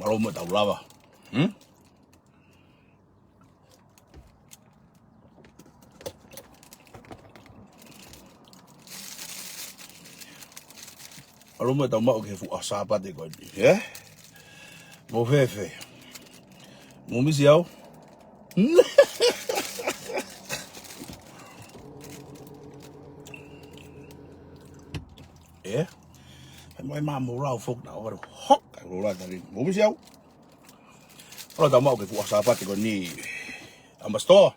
Malo mo tau lava. Malo mo tau mau ke fu asapa te ko ni. Mo fefe. Mo misi au. Mai mo rau fok na o hok ro la tari. Mo misi au. Ora tau mau ke fu asapa te ko ni. Amasto.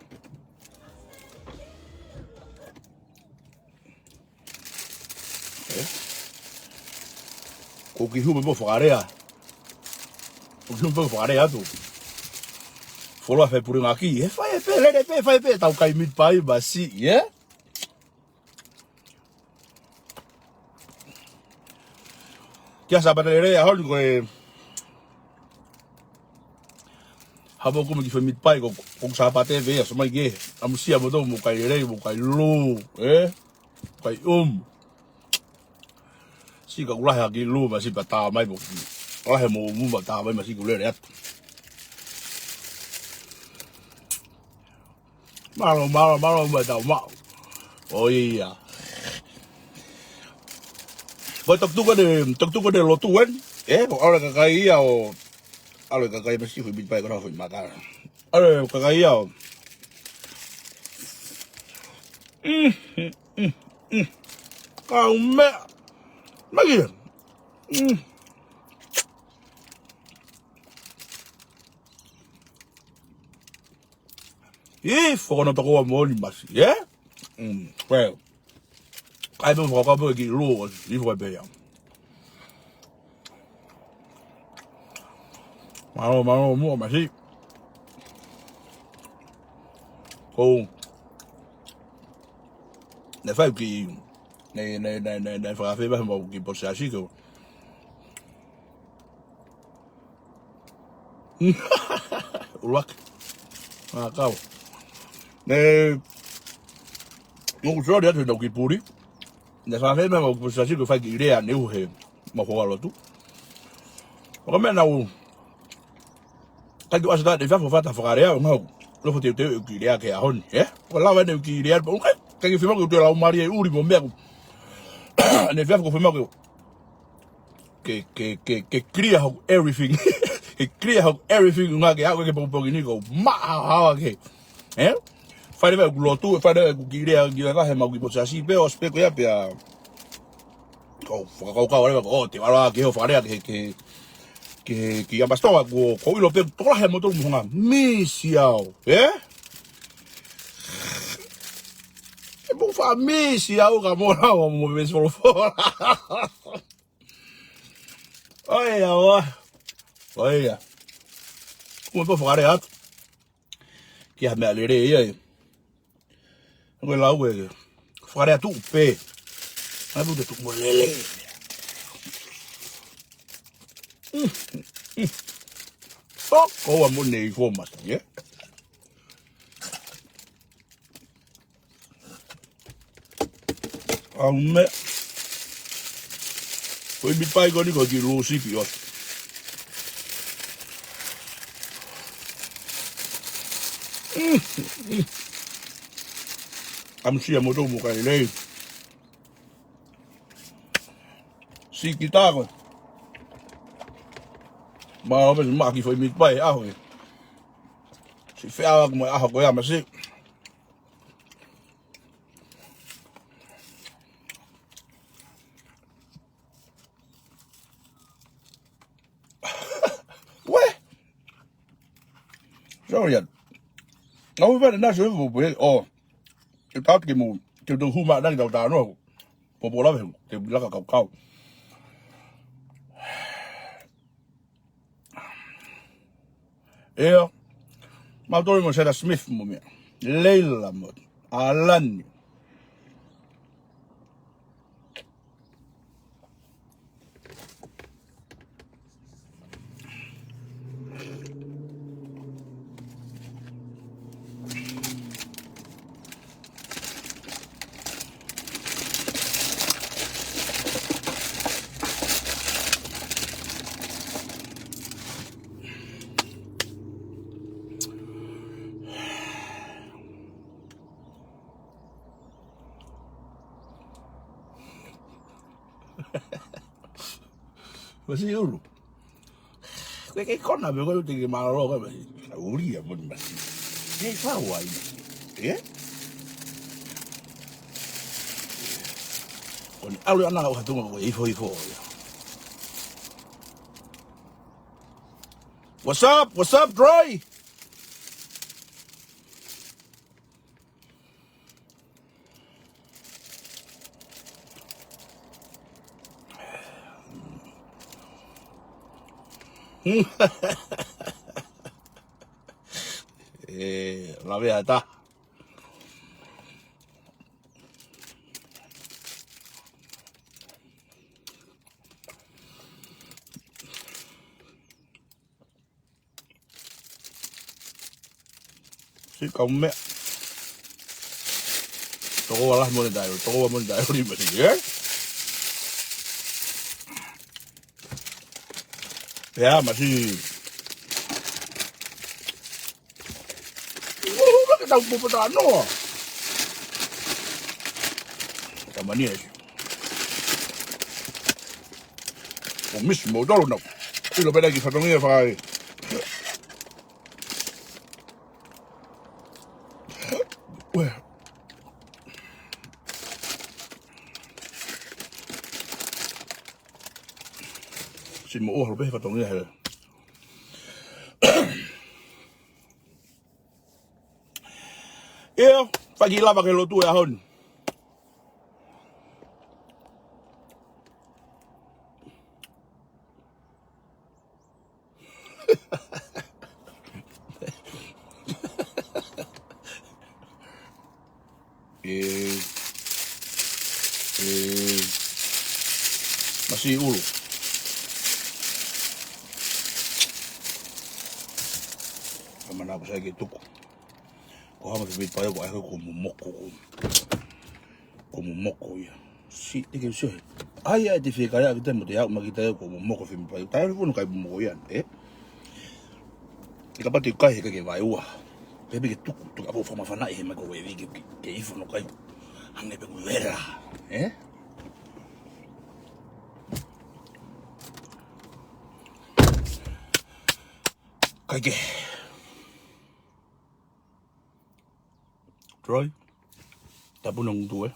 O ki hume mo fakarea. O ki hume mo fakarea tu. Fola fe puri ngaki. Fai pe tau kai mit pai basi, Kia sa lelei a hol ko habo ko mi fe mit pai ko sa pate ve so mai ge. Amusia mo do mo kai lelei mo kai lu, kai si ka ulahi ki lu ma si pata mai mo. Ulahi mo mu ta mai ma si ku lelei at. Malo ma tau mau. Oh iya. Kau tok tu de lotu kan? Kau ala kakai'a o ala kakai'a mesti hui pai kau hui makan. Ala kakai'a o. Kau me. Lagi. Hifo no toko mo ni mas, well. Kai mo ka mo ki lu hifo be ya. Malo mo masi. Ko ne fai ki ne fa fefine mo ki po sa si ko. Ulak. Kau. Mo so dia tu ki puri. Ne fa fefine mo po sa si ko fa ki rea enau he mo ho lotu. O me enau. Kai tu asa de fa fa ta fakarea no. Lo fo te ki rea ke a hon, O la va ne ki rea po kai. Kai fi mo ko te la mari e uri mo me. Ne fa ko fi mo ko que cria everything. Que cria everything nga ke ako ke po ni ko ma ha ke. Fai de lotu, fai de ki rea ki la he ma ki po sa si pe o spe ko ya pe a kau wale ko te wala ke ho farea que ya bastaba ko lo pe to la he mo to mo nga misiao, Bon famille, au Ramona, on me sur le fort. Olha. Como eu falar errado. Que a minha lelei aí. Agora lá o falar tu pé. Mas tu tu lelei. Só com a money como assim, me foi me pai agora com aqui lo si pior. Amusia mo do mo kai lei. Si kita ma mas ma ki foi me pai a ho. Si fea como a ho ko ya mas si. Sorry. Ngau fa na so fu pe o. Ke ta ke mo ke do hu ma na ke ta no. Po po la ve ke la ka ka. E ma to mo se da Smith mo me. Leila mo. Alan. Masih dulu. Kayak kona be ko te malo ka be. Uri ya mo masih. Tahu ini. Ya? Kon alu ana ka tunga ko hifo. What's up? What's up, Dry? La verdad. Si come. Toko wala mo na dayo. Toko mo na dayo ni ba sige? Ya, masih. Bakit ako pupunta ano? Tama niya. O mismo, dalo na. Sino ba lagi sa tangin fa? Well. Sin mo oh, ba fa tangin ha. Yo, pagila ba kay lotu ya hon. Masih ulo. Kamana ko sa Tuku. Ko ha mabibit pa ko ay ko mumoko ya. Si teke so. Ai te fika ya kita mo ya makita ko mumoko fi pa. Tayo ko no kay mumoko yan, Ika pati Ikai ke vai ua. Bebe ke Tuku apo fa fanau e ma ko we ke hifo no kai. Ange pe uesia, Teke. Rồi. Ta punong tu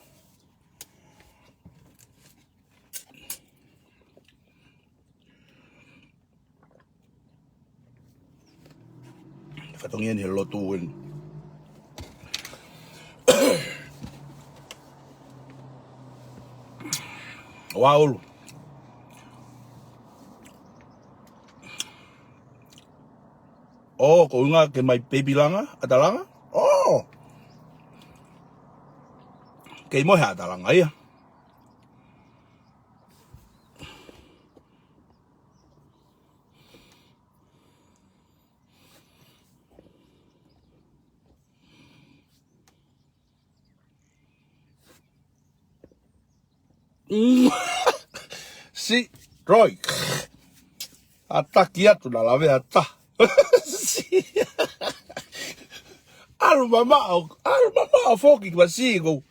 Fatongin hi lotu en. Wow. Oh, ko nga ke mai baby langa, atalanga? Oh. Ke mo ha atalanga ia. Si, Roy. Ataki atu lalahi ata. Si. Alu mama foki kwasi go.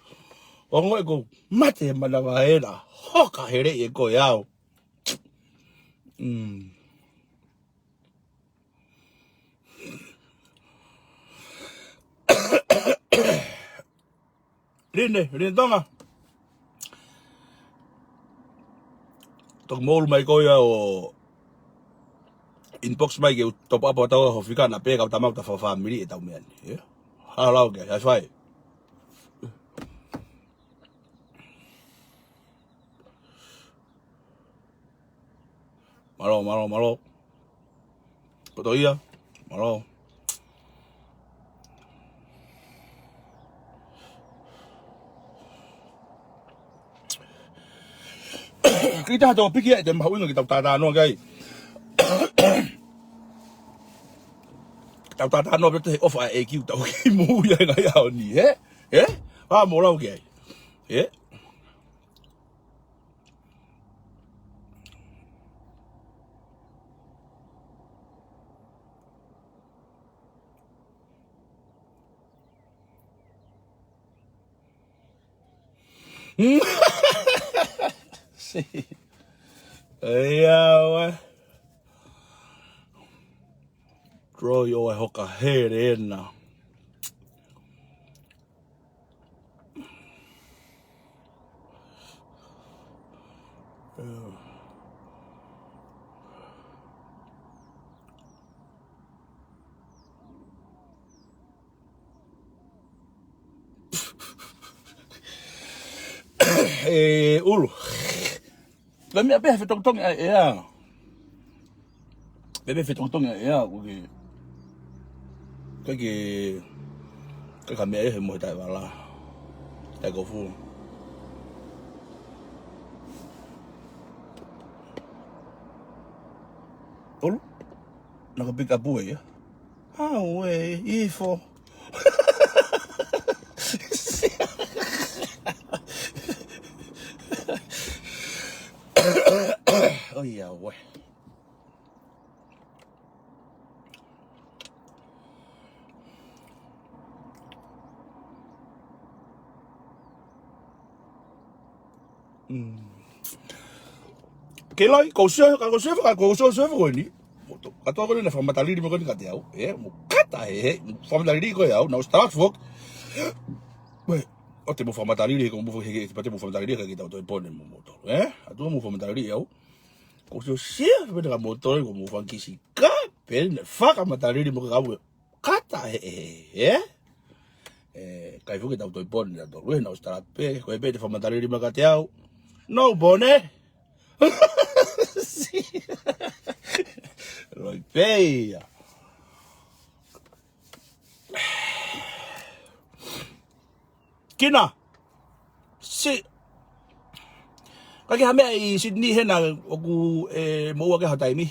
Ongo go mate malava era. Hoka here e go yao. Rine tonga. Tok mol mai ko ya o inbox mai ke top up tau ho fika na pe ka tamau ta family e tau me ani hala ke ai fai malo potoia malo kita to piki e dem hau no ki tau tata no kai tau tata no te ofa e ki tau ki mu ya ngai au ni ha mo lau ke si wa draw yo hoka here na ulu la mia be fe tong bebe fe tong ko ke ka me e mo ta wala ta go fu ulu na ko pick up boy we hifo oh yeah we ke lai ko se ko ni ka to ko na fakamatalili mo ko ni ketau mo kata fakamatalili ko ya na start fok we o te mo fakamatalili ko mo fo he te mo fakamatalili ka kita to pone mo motor atu mo fakamatalili ya ko se be na motor ko mo fan kisi ka Pele fakamatalili mo ka kata kai fo kita to pone na to we na start pe ko be te fakamatalili mo ketau no bone Rồi Pele kina si kaki hame I Sydney hena oku mo ke taimi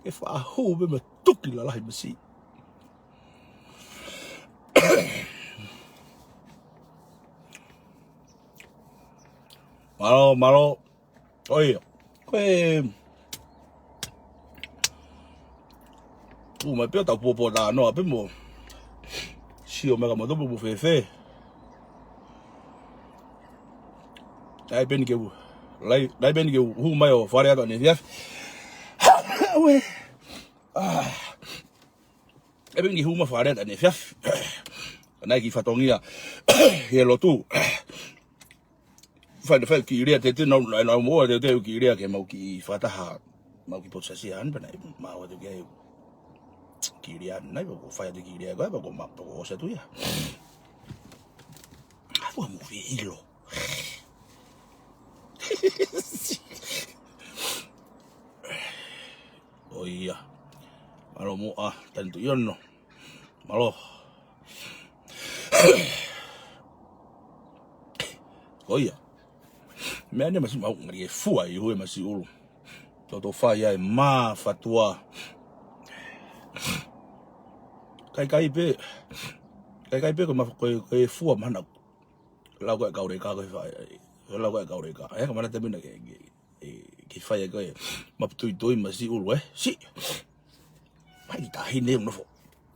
ke fa ho be me tuki lalahi masi malo oi que ma pe ta popo da no pe mo si o mega mo do mo fefe dai ben ke dai ben ke hu mai o fare da ne ya we e ben ke hu ma fare da ne ya na ki fatongia he lotu fa ki ria te no mo te ki ria ke mau ki taha mau ki posasian bana mau te ke ki ria na ko fa te ki ria ko ma ko se tu ya fu mo fi hilo oh iya malo mo tanto yon no malo oh iya me ane masi mau ngari fua I hoe masi ulu to fa ya ma fatua kai pe ko ma ko fua mana la ko ka ka fa la ko ka ka mana te mina ke fa ya ko ma tu masi ulu si ai ta hine no fo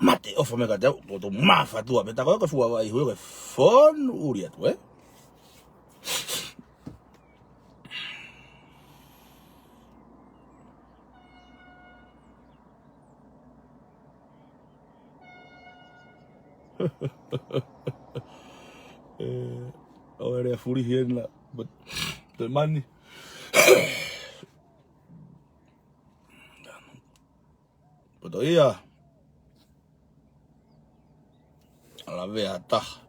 mate ofa me ka to ma fatua me ta ko fua I hoe fon uria tu Ahora furi hiena but the money. But yeah, I love it. Taha.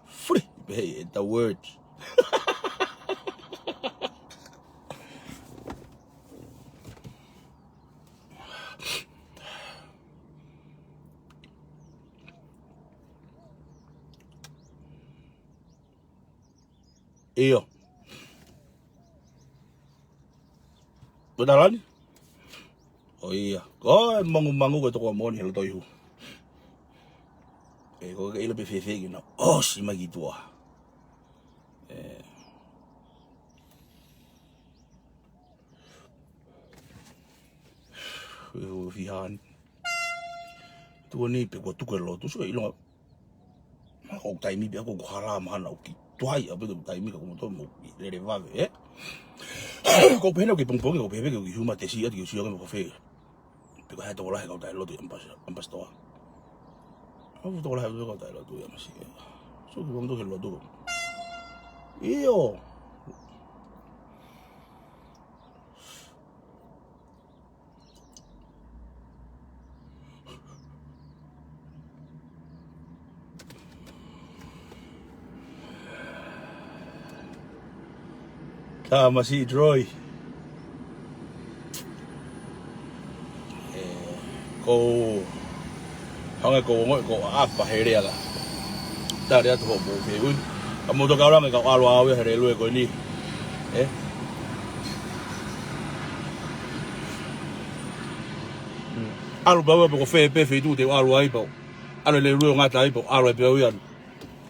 Free, hey, the words. Iyo. Benaran? Oh iya. Kau mangu kau tu kau mau ni lo tahu. Kau ke lebih fefine gina. Oh si magi tua. Fihan. Tu ni pe kau tu ke lotu so ilong. Kau taimi pe kau halam hanau ki. Tuai apa tu taimi kau mau tu mau lelei eh. Kau pengen kau pung kau pengen kau huma tesi at kau siapa kau fe. Pe kau hai tu lah kau tai lotu ampas toa. Aku tu lah kau tai lotu ya masih. So kau mau tu ke lotu. Iyo. Masih Troy. Kau kau apa hari lah. Tadi aku mau pergi. Kamu tu kau orang kau alu hari lu kau ni. Alu bawa kau fefine tu dia alu ai bau. Alu lu ngatai bau alu biawian.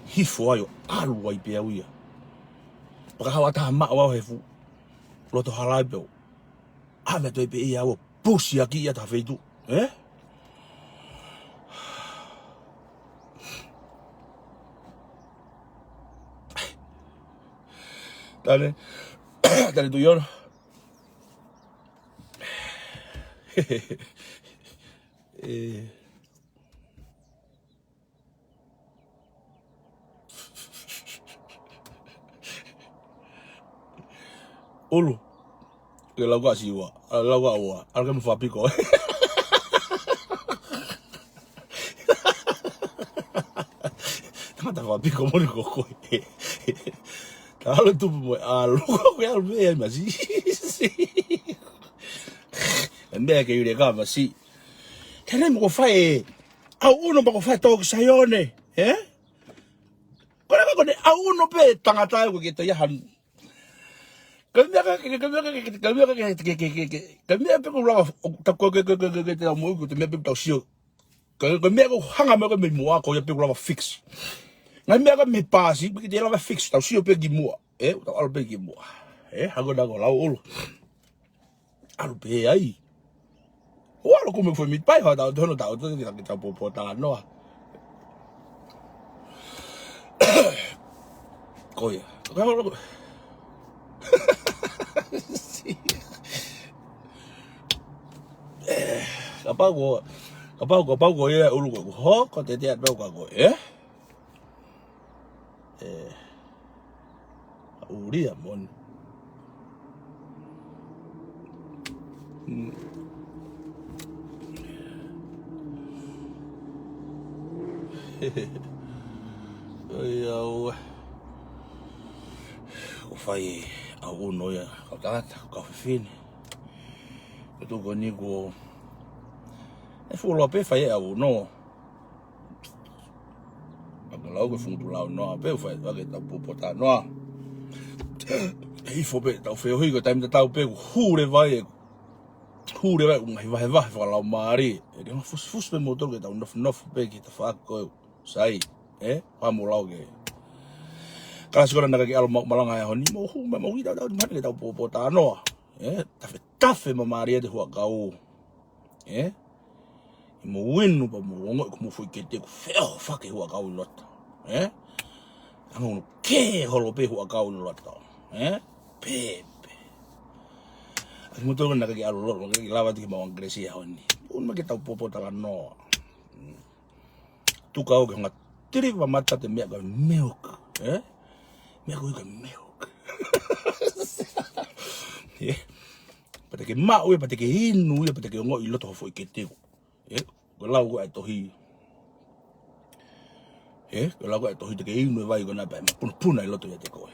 Hifo ayo alu ai biawia. Pakahawa taha wa hefu. Lotu halai bau. Ame tu pe ia wo pusi aki ia taha feitu. Dale tu yo. Ulu. Que lagu asiwa, lagu awa, alga mfapico. Tangata fapico mo ni koko. Talo tu mo alu ko ya be masi. Mbe ke yule kama si. Tena mo fai. Au uno mo fai to sayone, Kona au uno pe tangata ko ke to yahan. Kami apa kalau tak kau kita mau ikut kami apa tahu siu. Kami aku hanga mereka memua kau yang perlu fix. Kami akan mepasi begitu dia lah fix tahu siu pergi mua. Tahu al pergi mua. Aku dah kau lau ulu. Alu pergi ai. Wah aku mau pergi pai tahu tu kita popo tangan no. Kau ya. Kau Kapag ko ya ulu ko ho ko te te at ko uri amon ko fai au no ya tangata ko fefine tu ko ni ko fulo pe fai au no aglau ko fundu lau no pe fai ta ke ta popota no hifo pe ta feo hi ko taimi ta pe hure vai ngai vai fa lau mari e ma fus pe motor ke ta nof pe ki ta fa ko sai pamu lau ke kala sekolah nak ke al malanga ya honi mo kita tahu di mana kita popota no tafe mamari de hua kau mo winu pa mo ngo ko mo foi kete ko feo fa ke hua kau lot angu ke holo pe hua kau lot pepe mo to nak ke al lot ke lava di mo angresia honi un ma kita popota no tu kau ke ngat tiri va mata te me milk Meko ika milk. Pate ke mau e pate ke inu e pate ke ngo I loto fo I ketau. Ko lau ko ai tohi. Ko lau ko ai tohi te ke inu e vai ko na pa ma puna I loto ia te koe.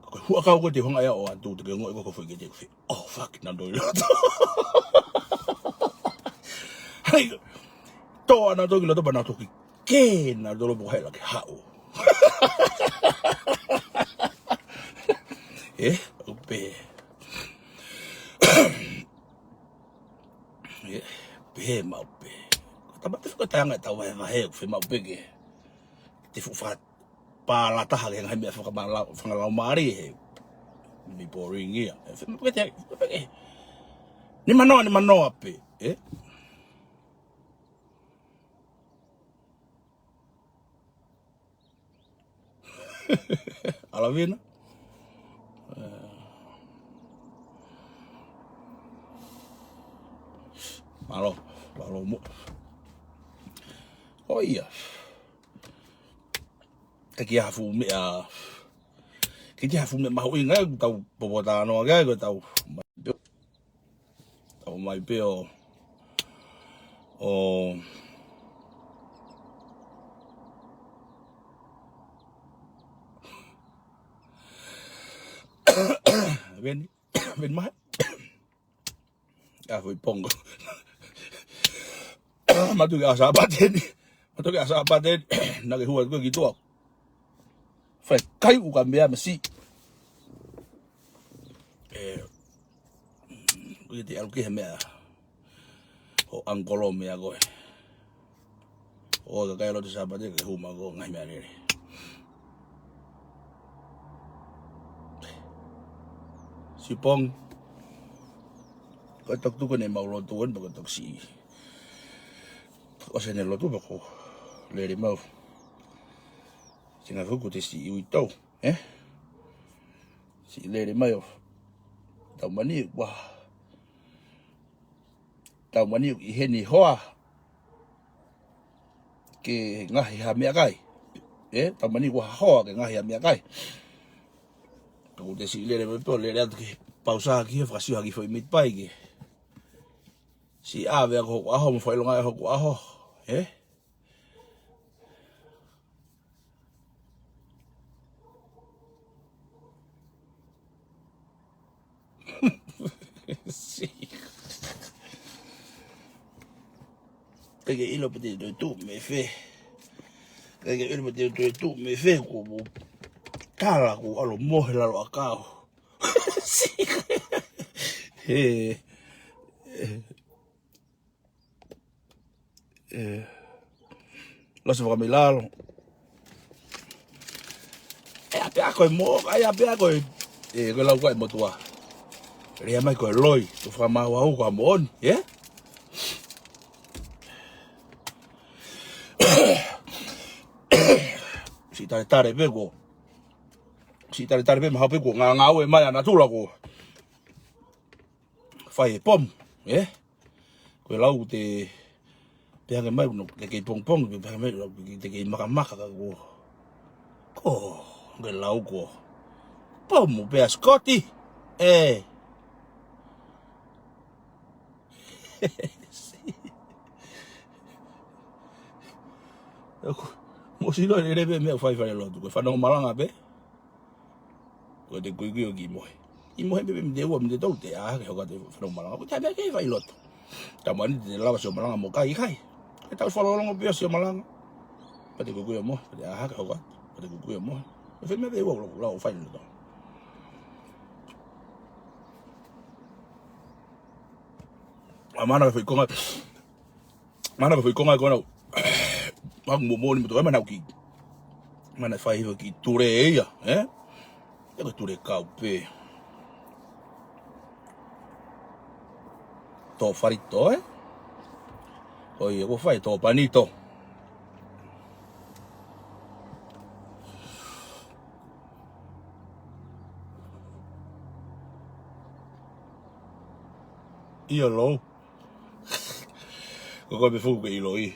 Ko hua ka ko te hounga'ia o atu te ke ngo I ko fo I ketau. Oh fuck na do I loto. Hai. To ana to ki loto pa na toki. Ke na do lo bo hai la ke hao. Upe. Pe mau pe. Tama te whakatanga tau e wahe whi mau pe ke. Te whuwhat pa la taha ke ngai mea whakalau maari he. Mi boring ia. Whi mau pe te ke. Ni manoa pe. Ala vina. Malo mo. Oh iya. Taki hafu me a. Kiti hafu me mahu inga tau popota no ga go tau. Tau mai pe o ven mai. Ya foi pongo. Matu ke asa pateni. Na ke hua ko ki to. Fai kai u ka mea masi. Ko te alu ke mea. O angolo mea go. O ka kai lo te sa pateni ke huma go ngai mea ni. Sipong. Ko tok tu ko ne mau lotu on ko tok si. O se ne lotu ko le mau. Singa fuku te si ui tau, Si le mai tau mani wa. Tau mani I heni hoa. Ke ngahi ha mea kai. Tau mani wa hoa ke ngahi ha mea kai. Ko te si le mai po le ke pausa ki whakasiu haki foi mit pai ki. Si ave ko aho mo foi longa ko aho, Si. Kaya ilo pati tu me fe. Kaya ilo pati tu me fe ko mo kala ko alo mohe lalo akao. Si. Loso whakamilalo. Ape ako mo, ape ako ko lau ko motua. Rea mai ko loi, to whakamau au ko mo on, Si tare pe ko. Si tare pe ma pe ko nga e mai ana tula ko. Fai pom, Ko lau te peanga mai no ke pong peanga mai te ke maka ko. Ko ke lau ko. Pom pe Scotty. Mo si lo le be me fai lotu ko fanau malanga pe. Ko te kui o ki mo. I mo be me dewa me tau te a ke ho ka te fanau malanga. Ko ta be ke fai lotu. Ta mani te lava so malanga mo kai kai. Ke tau falo longo pe so malanga. Pa te kui mo, pa te a ke ho ka. Pa te kui mo. Fe me be wo lo fai lotu. Mana foi konga. Mana foi konga ko no. Mag mo ni mo to mana ki. Mana fai ki ture ia, E ko ture kau pe. To farito, Oi, ko fai to panito. Ia lo. Ko be fu ke ilo I.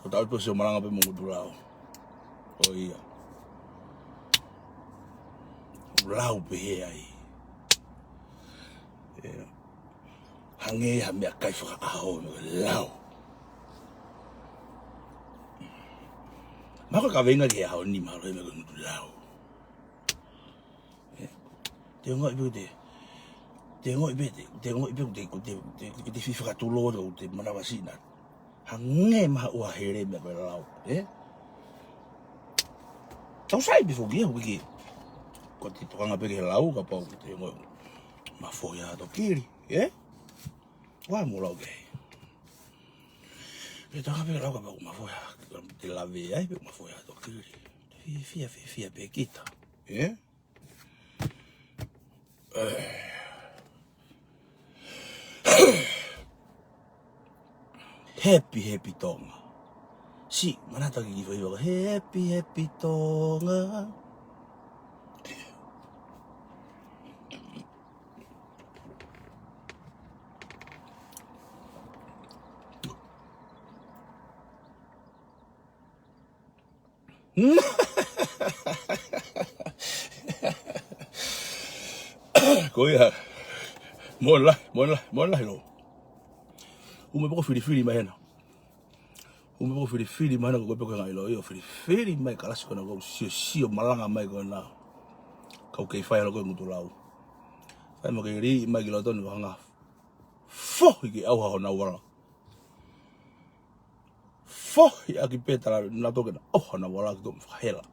Ko tau tu se malanga pe mo tulao. O ia. Lau pe ai. Ange ha me kai faka'ofa me lau. Mako ka venga ke hao ni malo me ko lau. Te ngoi bu te. Te ngoi be te fifa tu lo te mana wasina. Hange ma ua here me lau. Tau sai before dia wiki. Ko te tokanga pe ke lau ka pau te ngoi. Ma foia to kiri, Wa mo lau ke. E tokanga pe lau ka pau ma foia. Te lave ai pe ma foia to kiri. Fia pe kita, Happy tonga. Si, mana taki hifo happy tonga. Koia. Mola lo. Ume poko fili mai hena. Ume poko fili mai hena ko poko ngai lo. Yo fili mai kalas ko na ko sio malanga mai ko na. Kau kei fai lo ko mutu lau. Fai mo ke ri mai ki lo tonu hanga. Fo ki au ha na wala. Fo ya ki petala na to ke na. Oh na wala ki to hela.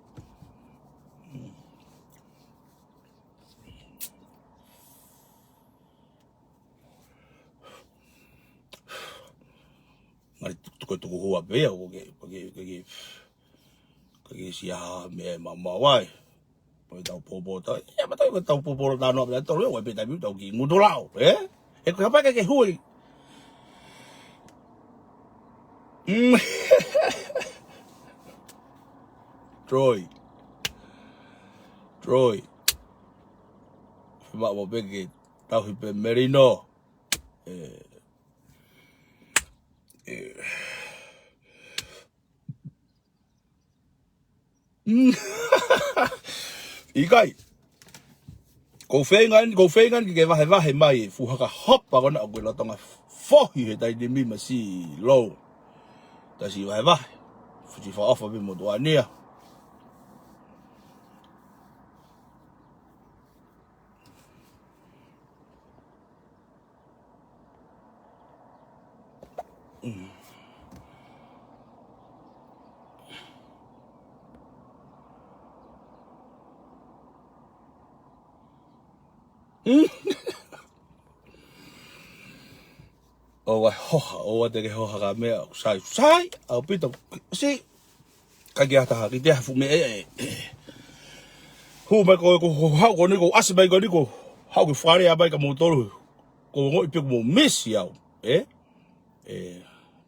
Mari tuku hua pe o ke sia me mama wai. Poi tau popo ta. Ya ma tau popo ta no pe tau o pe ta bi tau ki mutu lau, E ko pa ke hui. Troy. Ma mo pe ke tau hi pe merino. Ikai. Ko fengan ki ke wahe mai fu haka hopa kona ko la tonga fohi he tai de mi masi low. Ta si wahe. Fu si fa ofa be mo do ania. O wa hoha o wa te ke hoha ka mea sai au pito si ka ki taha ki te hafu me hu mai ko hau ko ni ko asi mai ko ni ko hau ki whare a mai ka mo tolu ko ngoi pe mo misi au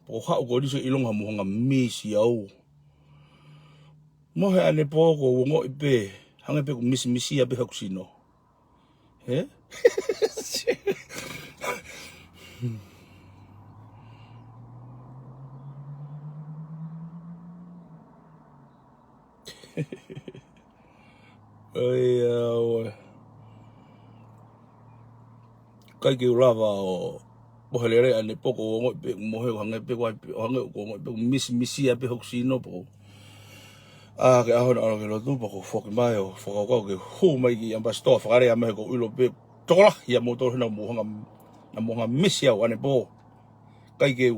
po hau ko ni se ilonga mo hanga misi au mo he ane po ko ngoi pe hanga pe ko misi a pe haku sino kai ki lava o mohelere ane poko ngoi pe mohe hanga pe ko hanga ko ngoi pe misi a pe haku sino po ke ahon ana ke lotu ko foki mai o foko ke hu mai ki amba sto fare a mai ko ulo pe tola ya motor na mo misi au ane po kai ke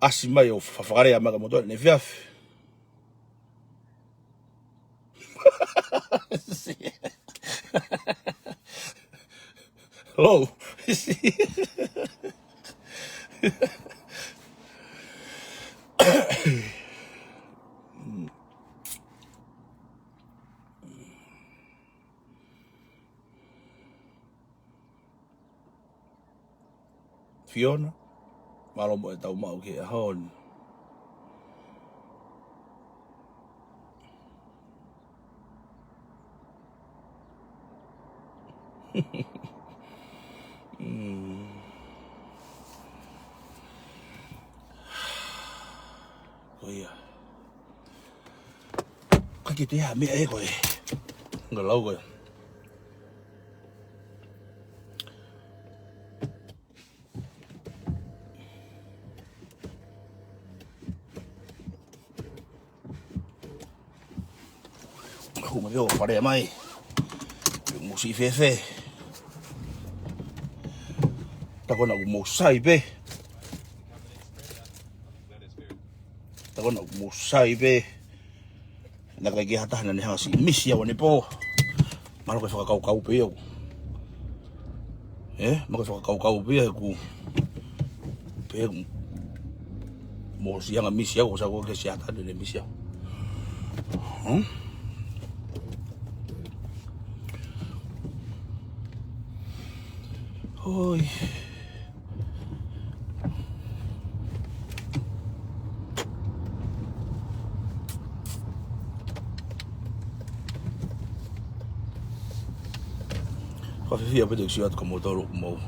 asi mai o fare a mai ka motor ne fiaf Hello. Fiona. Malo mo tau mau ke hon. ia. Kaki te ha mea e koe. Nga lau koe. Huma veo wharea mai. Musi fefe. Takona umusai pe. Takona umusai pe. Naka ki hatahana ni hasi misi awa ni po. Maro koe whakakau pe au. Mako whakakau pe ku. Pe mo sianga misi au sa ko ke si hatahana ni misi au. Oi. Fia pe te siat como toro mo.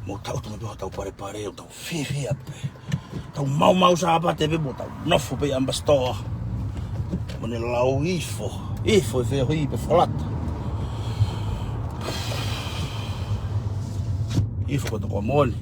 Mo tau tu me tau pare tau fia pe. Tau mau sa apa te pe mo tau nofu pe ambasto. Mo ne lau hifo. Hifo fe hui pe flat. Hifo ko to komon.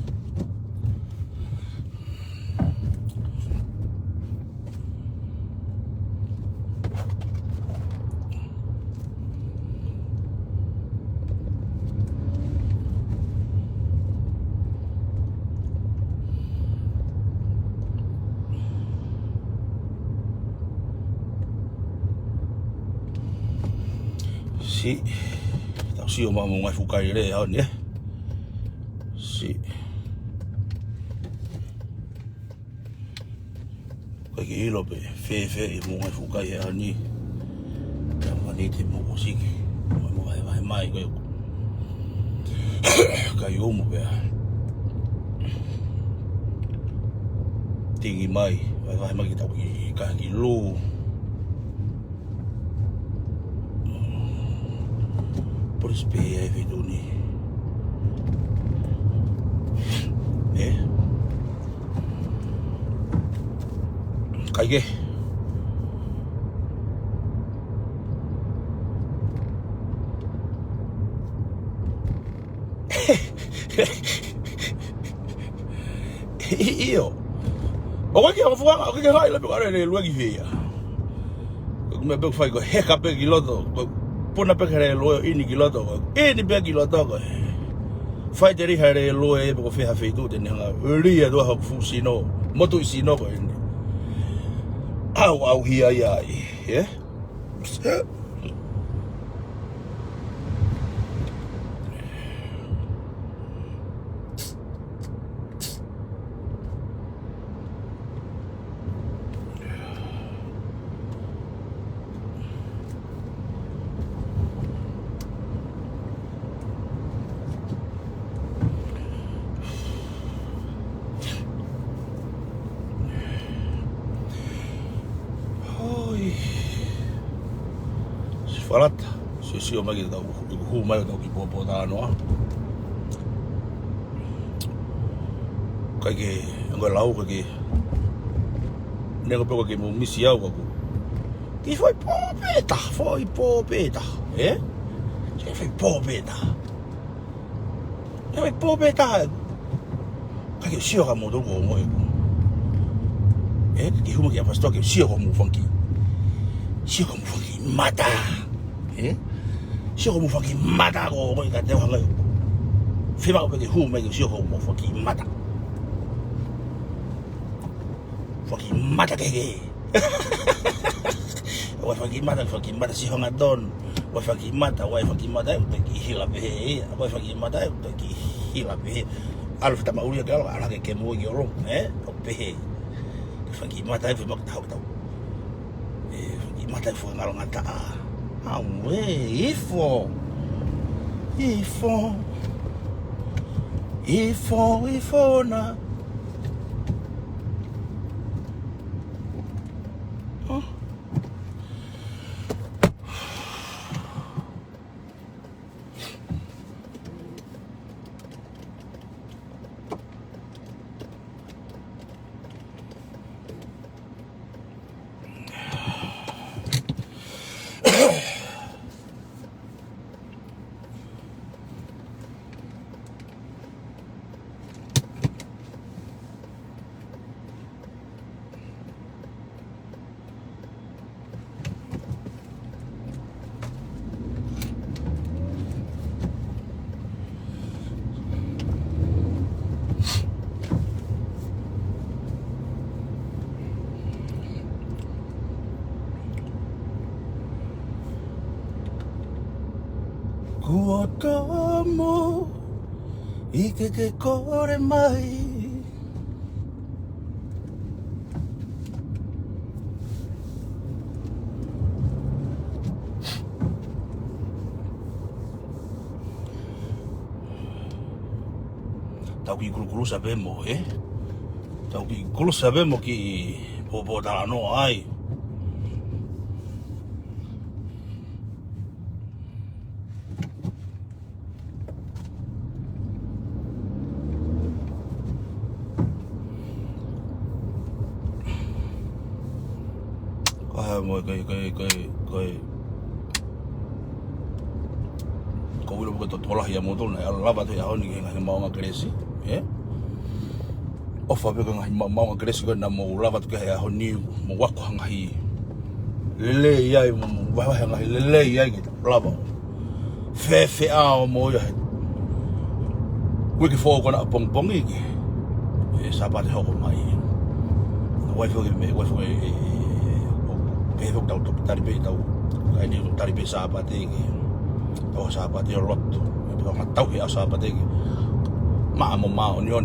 Si, tau si o mamo ngai fukai re hao ni Si. Kai ki hilo pe fe i mo ngai fukai hao ni. Mani te mo siki. Mo vai mai koe. Kai umu pe. Tigi mai, vai mai ki tau ki lu. Por espia e vedo ni. Kai ke. Io. O ke o fuanga, o ke hai la pe le luagi fia. Me be fai ko heka pe ki loto. Puna pe kere loe ini ki loto. Ini pe ki loto ko. Fai te riha re loe e ko feha feitu te nga. Ria do ha fu sino. Motu sino ko ini. Au hia ia. Falata, si o mai ki tau hu mai tau ki popo ta noa. Kai ke ngo lau ke nego peko ke mo misi au ko. Ki foi popeta. Se foi popeta. Foi popeta. Kai ke sio ka mo do ko mo. Ki hu mo ki apasto ke sio ko mo funky. Sio ko mo funky mata. Sio ko mo funky mata ko ka te hanga. Fima ko ke hu mai sio ko mo funky mata. Funky mata ke. Wa funky mata si hanga don. Wa funky mata te ki hila pe. Wa funky mata te ki hila pe. Alf ta mauri ka ala ke mo ki ro, o pe. Funky mata e mo ta ta. Funky mata fu ngalo ngata. Hifo na. tomo ike ke kore mai. Tau ki kuru sabemo, Tau ki kuru sabemo ki popo tala no ai. Moi ko ulo ko to lalahi mo to na lava to ya honi ngai mau kresi ofa be ngai mau kresi ko na mo lava to ya honi mo wako ngai lelei ai mo wa ngai lelei ai ki lava fefine mo ya wiki fo ko na pong iki sabat ho mai wifo me wifo tau taripe tau ai ni taripe sabat iki tau sabat yo lotu pero matau hi sabat iki mo onion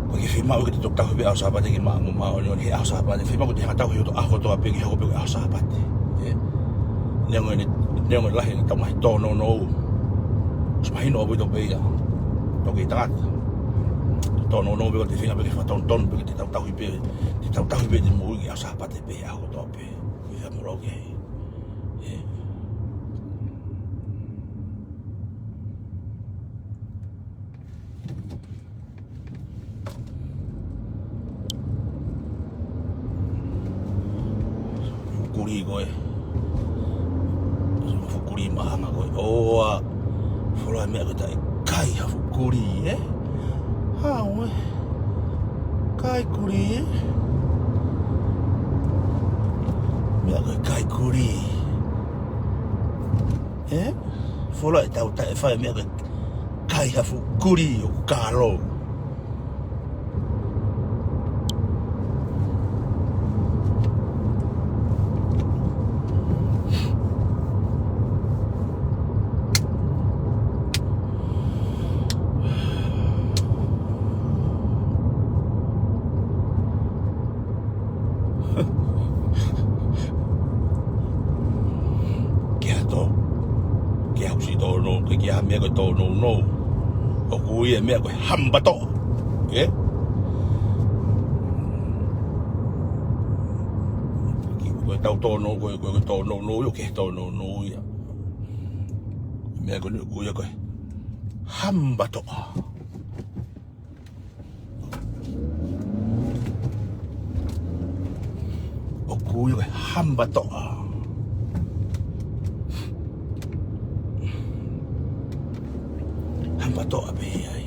Porque firma o que te toca ver as sapatas que mau onion hi as sapatas firma ko te matau hi to aho to apegi ho be as sapatas nengo lahi tau mai to no smai no bo be ya to ki tangata to no be te fina be fa ton be te tau hi be te tau hi be de mo ki as sapatas be aho to be ia mo loge Fukuri koe. Fukuri mahanga koe. Oa. Whora mea koe tai kai ha fukuri, Ha oe. Kai kuri, Mea koe kai kuri. Whora e tau tai whae mea koe kai ha fukuri o karo. Kia mea koe tō no. O uesia mea koe hambato. Koe tau tō no, koe tō no yo ke tō no ia. Mea koe uesia koe hambato. O uesia koe hambato. Hambato abe ai.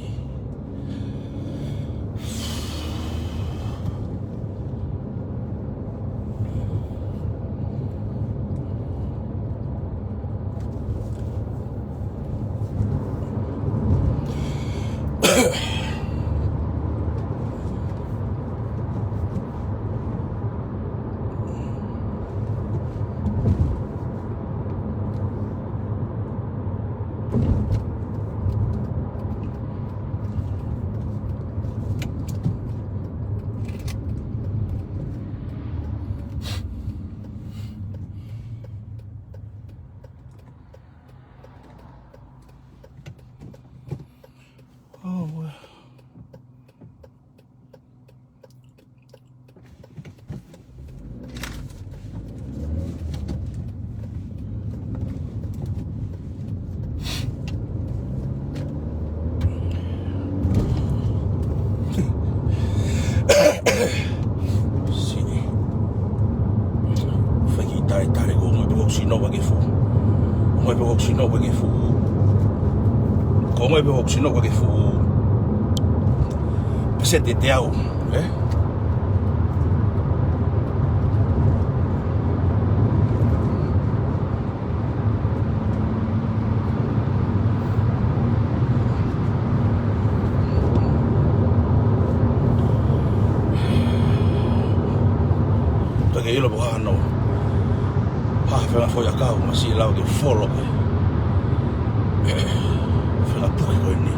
Komoi be hoksino ke fu. Pesete teau, Teke ilo buhano. Whanga whoi a kau ma si lau ke wholo ke. Whanga puki koe ni.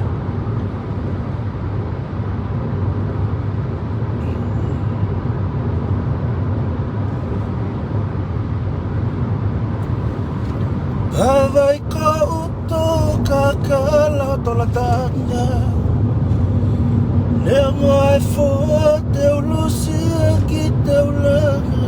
Tawai ka uto ka kala tola tanga. Nea ngai fua teu lusia ki teu langa.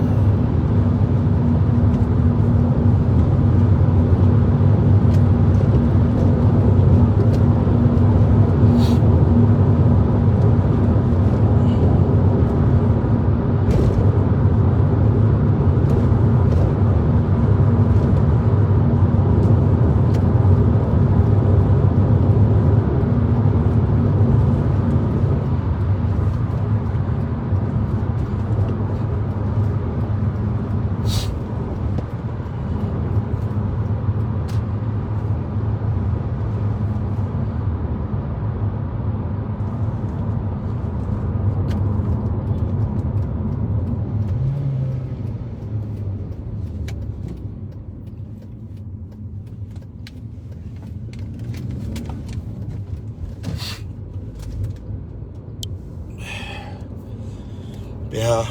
Pea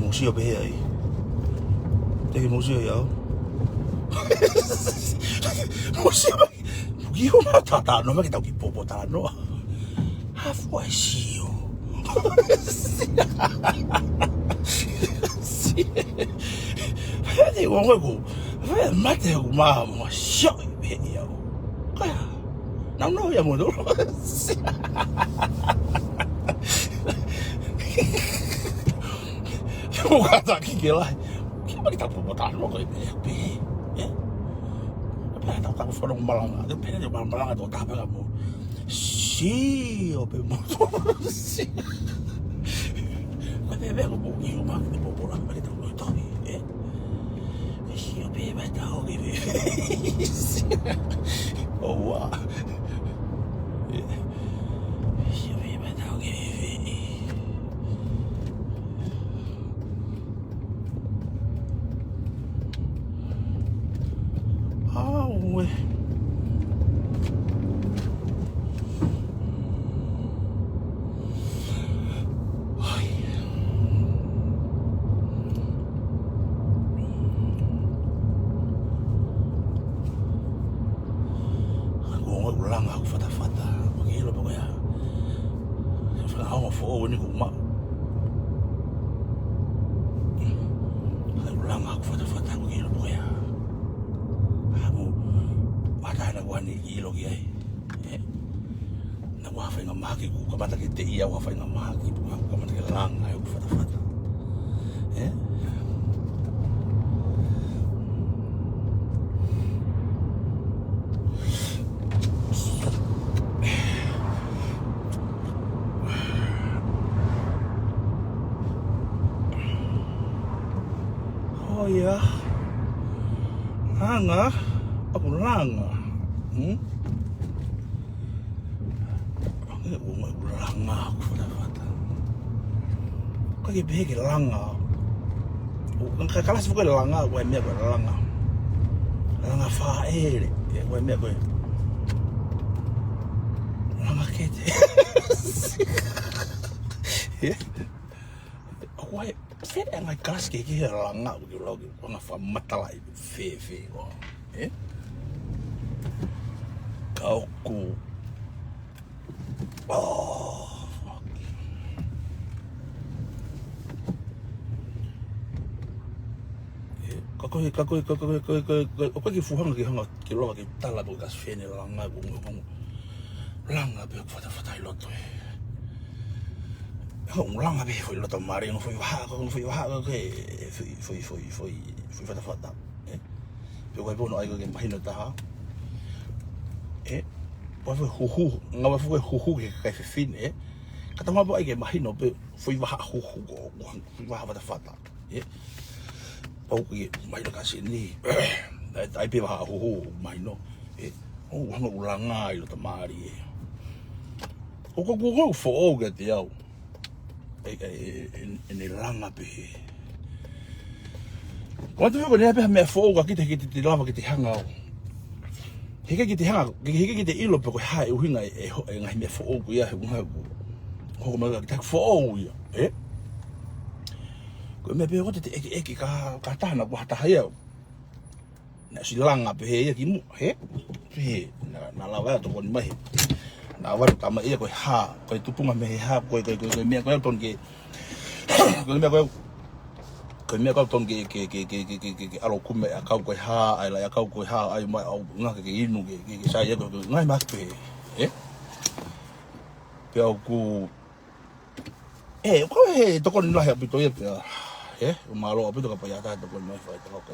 museo pea ai. Teke museo iau. Museo ai. Puki o ma tata no ma ke tau ki popo ta no. Hafu ai sio. Hei wongo ko. Vai mate o ma mo sio pe iau. Kaya. Não ia mudar. O cara aqui que lá. Que é que tá por botar no coisa? Pe. Tá com fora balanga. Eu pede balanga do tá pela mo. Sim, o pe mo. Mas é bem um pouquinho mais de popular, mas tá muito top. Sim, o pe vai tá o que oh, wow. Langa aku fata begini pokoknya fanau fo ni kuma langa aku fata begini pokoknya aku ada na wani ilo giai na wa fa ngamaki ku kamata ke te ia wa fa ngamaki ku kamata ke langa aku fata oh ya, langa, aku langa, aku langa, aku fata. Kau ke langa, kalau sebut langa, aku emang aku langa fa'ele, aku emang aku langa kete. Aku fet ang kelas kayak langa begitu lagi, orang fakamatalili fefine, kau ku, kau ke fuhang ke hanga ke loa ke tala bukas fene langa langa be fata lotu. Không lăng à bị phải là tầm mari nó phải vả cái phải fata bị quay bộ nói cái máy nó taha phải hhhhh ngao phải hhhhh cái fefine cái tao bảo cái máy nó bị phải vả hhhhh phải vả fata bao cái máy nó cái gì nè tại bị vả hhhhh máy nó không lăng ai là tầm mari ko fo'o ke te au. E langa pe. Watu ko ne pe me fo'o ka te lava ki te hanga au. Heke ki te hanga, heke ki te ilo pe ko hae uhinga e ngai me fo'o ku ia he unga ku. Ko ma ka fo'o ia, Ko me pe ko te eke ka tahana ku hata ia. Na si langa pe ia ki mu, Pe na lava to kon mai. Na wa ta mai ia ko ko tupunga me ko me ko ton ke. Ko me ko ton ke alo kume akau ko ai la akau ko ai mai au nga ke inu ke sa ia ko ngai mas pe, Pe au ku ko to kon la ha pito ia pe, o malo pito ka pa ia ta to kon mai fa to ko.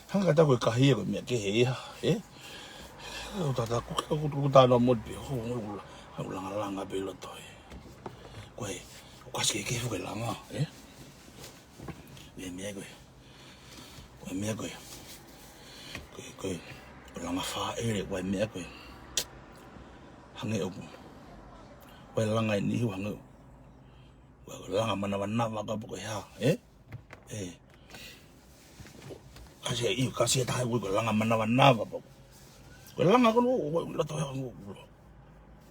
Hanga ta ko ka hia ko me ke ia, O tata ku ta no mod pe ho langa pe lo to. Ko kasi ke fu langa, Me ko. Ko langa fa ko me ko. Hange o. Ko langa ni hu hange. Ko langa mana ka ko kasi ta ko langa mana ba. Ko langa ko lo to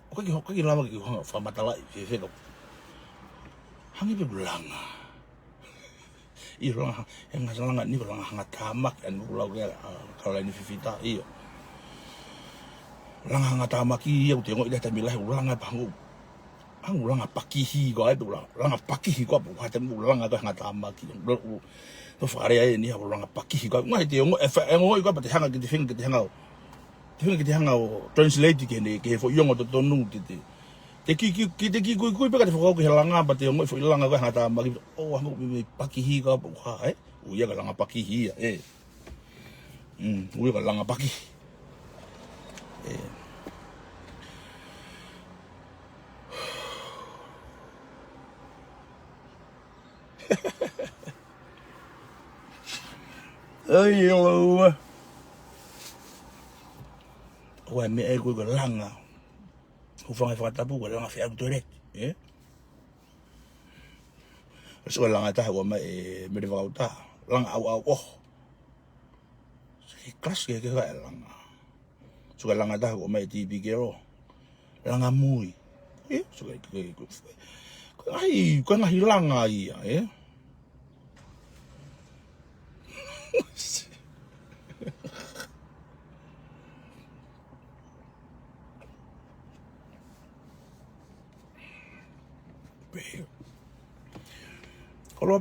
ko ki lava ki fakamatalili fefine. Hangi pe langa. Langa en langa ni langa hanga tamak en ulau ke kalau ini fifita Langa hanga tamak ia te ngo ida te milah langa pangu. Langa pakihi ko ai langa pakihi ko ko te langa ka hanga tamak to fare ai ni langa pakihi ko ngai te ngo ko pa te hanga ki te finga ki te hanga. Te hanga translate ke ne ke fo yongo to tonu te ki pe ka te fo ko langa ba te ngo fo langa ka hanga tamak hango me pakihi ka uia ka langa pakihi uia ka langa paki ai yo me ko langa ho fa tapu ko langa fa direct so langa ta ko me me va uta langa au kelas ke langa so langa ta ko me ti bigero langa mui so ai ko nga hilanga ia Kalau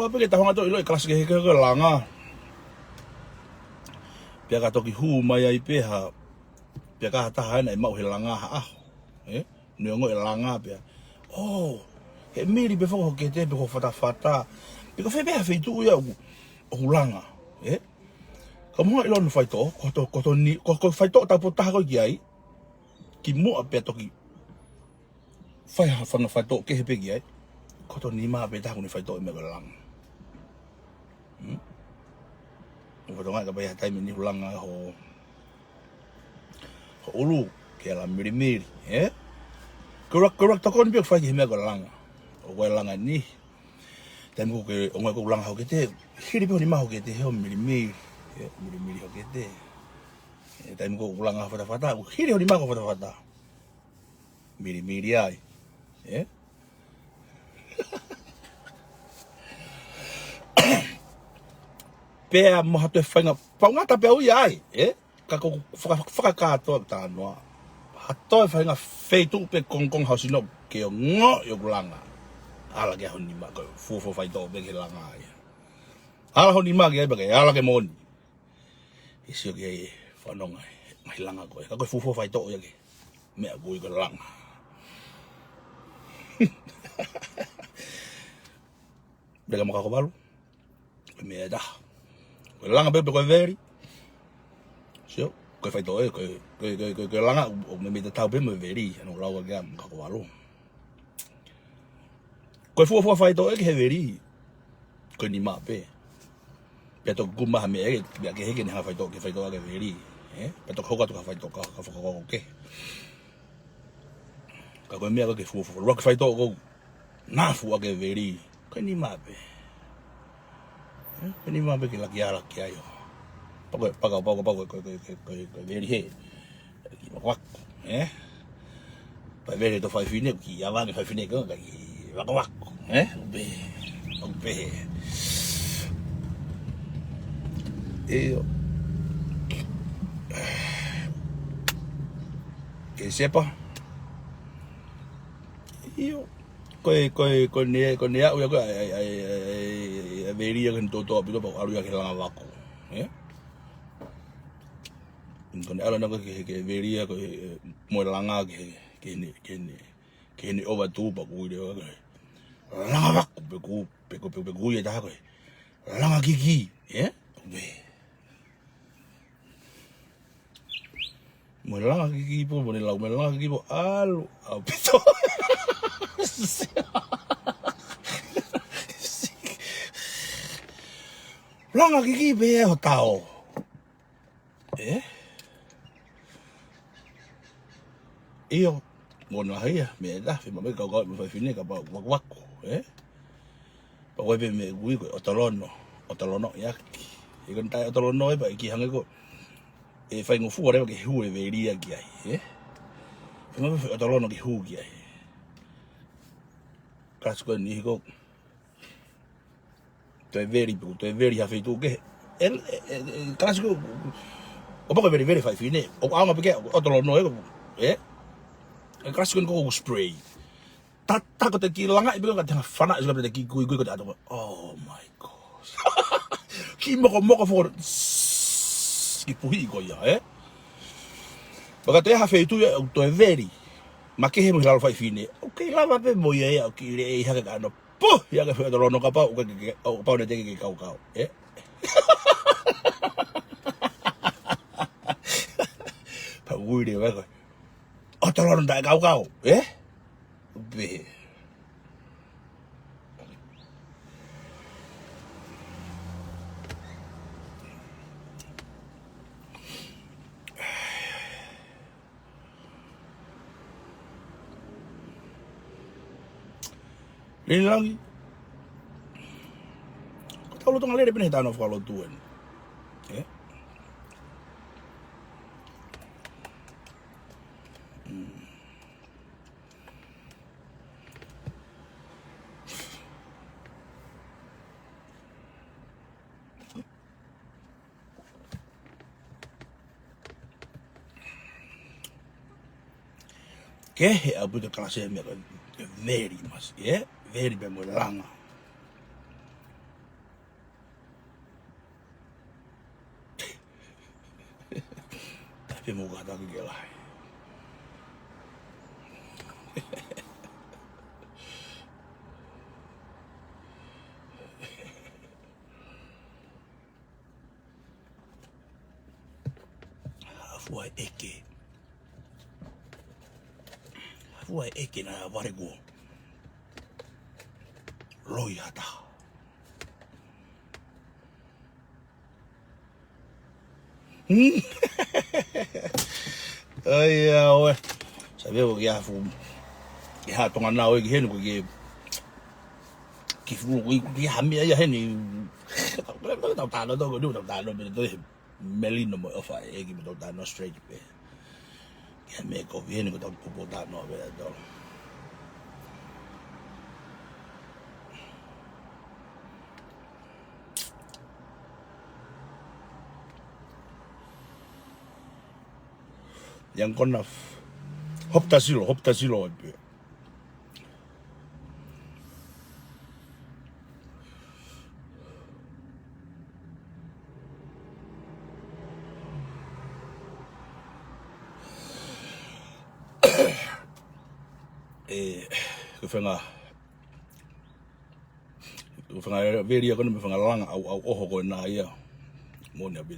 apa kita ngato ilo kelas ke langa. Pia ka toki hounga'ia I peha. Pia ka taha na mau he langa Niongo langa pia. He miri be fo ke te be ho fata. Pia fe be fe tu ia o langa, Kamu ilo no faito ko ni ko faito ta po taha ko ai. Ki mo pia toki. Fai ha fa no faito ke he pe ai. Ko ni ma be ta ko ni faito me ko langa. Ko to nga ka ba taimi ni langa ho ulu ke la miri Korak to kon bi fa ki me ko langa. O ko langa ni. Taimi ko ke o ko langa ho ke te. Hiri pe ni ma ho ke te ho miri ho ke te. Taimi ko langa fata. Hiri ho ni ma ko fata. Miri ai. Pea mo hatu whainga paungata pea ui ai, ka ko whakakato ta noa. Hato whainga wheitu pe kongkong hausino ke o ngo yo langa. Ala ke honi ma ko fufo whaito pe ke langa ai. Ala honi ma ke ai bake ala ke moni. Isio ke whanonga mai langa ko. Ka ko fufo whaito ia ke mea kui ko langa. Bega mo ka ko balu. Mea dah. Ko langa be ko veri. Sio, ko fai to ko langa o me te tau be me veri, no lawa ga ka ko alu. Ko fu fai to ke veri. Ko ni ma be. Pe to guma me e ke he ke ni ha fai to ke veri. Peto hoka to ka fai to ka Karaoke. Ka ko mea ke fu rock fai to go na fu ake veri. Ka ni mape. Ka ni mape ke la kia yo. Paga ko veri he. Ki wak, pa veri to fefine ki avang fefine ko ki wak, be. E que sepa io ko ne au ko ai veria kan to pito pa alu ya ke langa wako ko ne ala na ko ke veria ko mo langa ke ne over tu pa ku ide langa wako pe ku ya ta ko langa kiki be mo langa kiki po mo ne lau mo langa kiki po alu au pito langa kiki be ho tao io mo hounga'ia me da fe me ka me fefine ka pa wak pa we me gui ko otolono yaki e kan tai otolono e pa ki hange ko e fai ngo fu ore ke hu e veria ki ai e me otolono ki hu ki ai kasko ni ko to e veri ha feito ke el kasko o pa veri fefine o ama pe otolono e kasko ko spray tata ko te ki langa ibe ka tanga fanau ko te ki gui ko ta oh my god ki mo for ki puhi ko ya baka te ha feito to e veri ma ke he mo lalo fefine okay lava pe mo ya ki le ha ka no po ya ka fe to no ka pa o pa ne te ki kau pa gui de ba ko o to no da kau be lelei ko tau lo tonga le pene tano fa lotu ke he abu de klase me very mas very be mo langa tapi mo ga ta ke lai Fua eke na varego loi hata ai oe sabe que fu ya tonga na o ki henu ki fu ki hamia ya heni ta no do me do melino mo ofa ki me do no straight pe ya me ko viene ko po da no ve do yang kona hopta silo pe ko fenga veria ko me fenga langa au oho ko na ia mo ne bi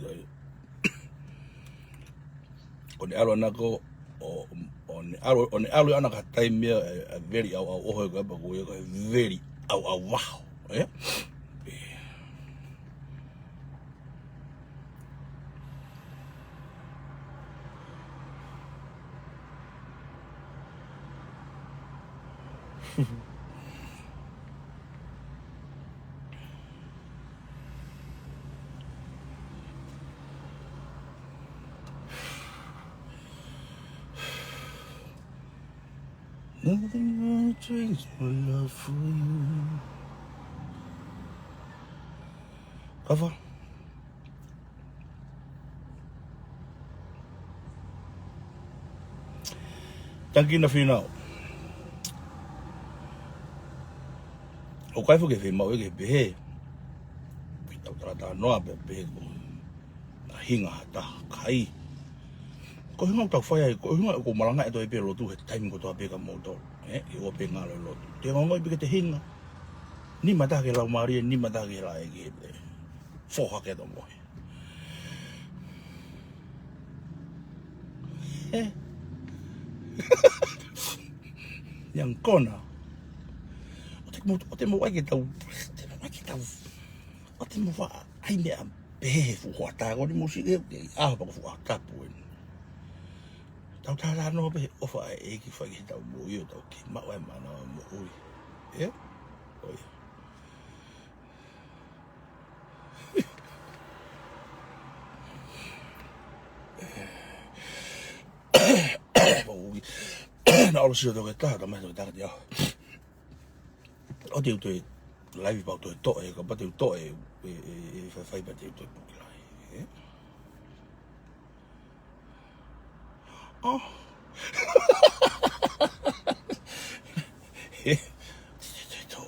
ko ne alo na ko on alo ana ka taimi very au oho ko ba ko very au wow Nothing will change my love for you. Kafa. Taki na fanau. O kai fo ke fe mau ke be. Tau trata noa be ko. Na hinga ta kai. Ko hinga tau whai ko hinga ko malanga e toi pe lotu he taimi ko toa pe ka moto. I o pe ngalo lotu. Te ngongo i ke te hinga. Ni mata ke lau maria ni mata ke la e ke. Foha ke to mo. Yang kona. O te mo ai ke tau. O te mo wa ai me a be fu wa ta ko ni mo si ke a pa ko fu ta pu. Tau tala no be o fa e ki fa ki tau mo yo tau ki ma wa ma na mo ui. Oi. Ui. Na olo si to ke ta me to ta dia. O te to live pa to e ka pa te to e fa fa pa te to pu lai. Oh.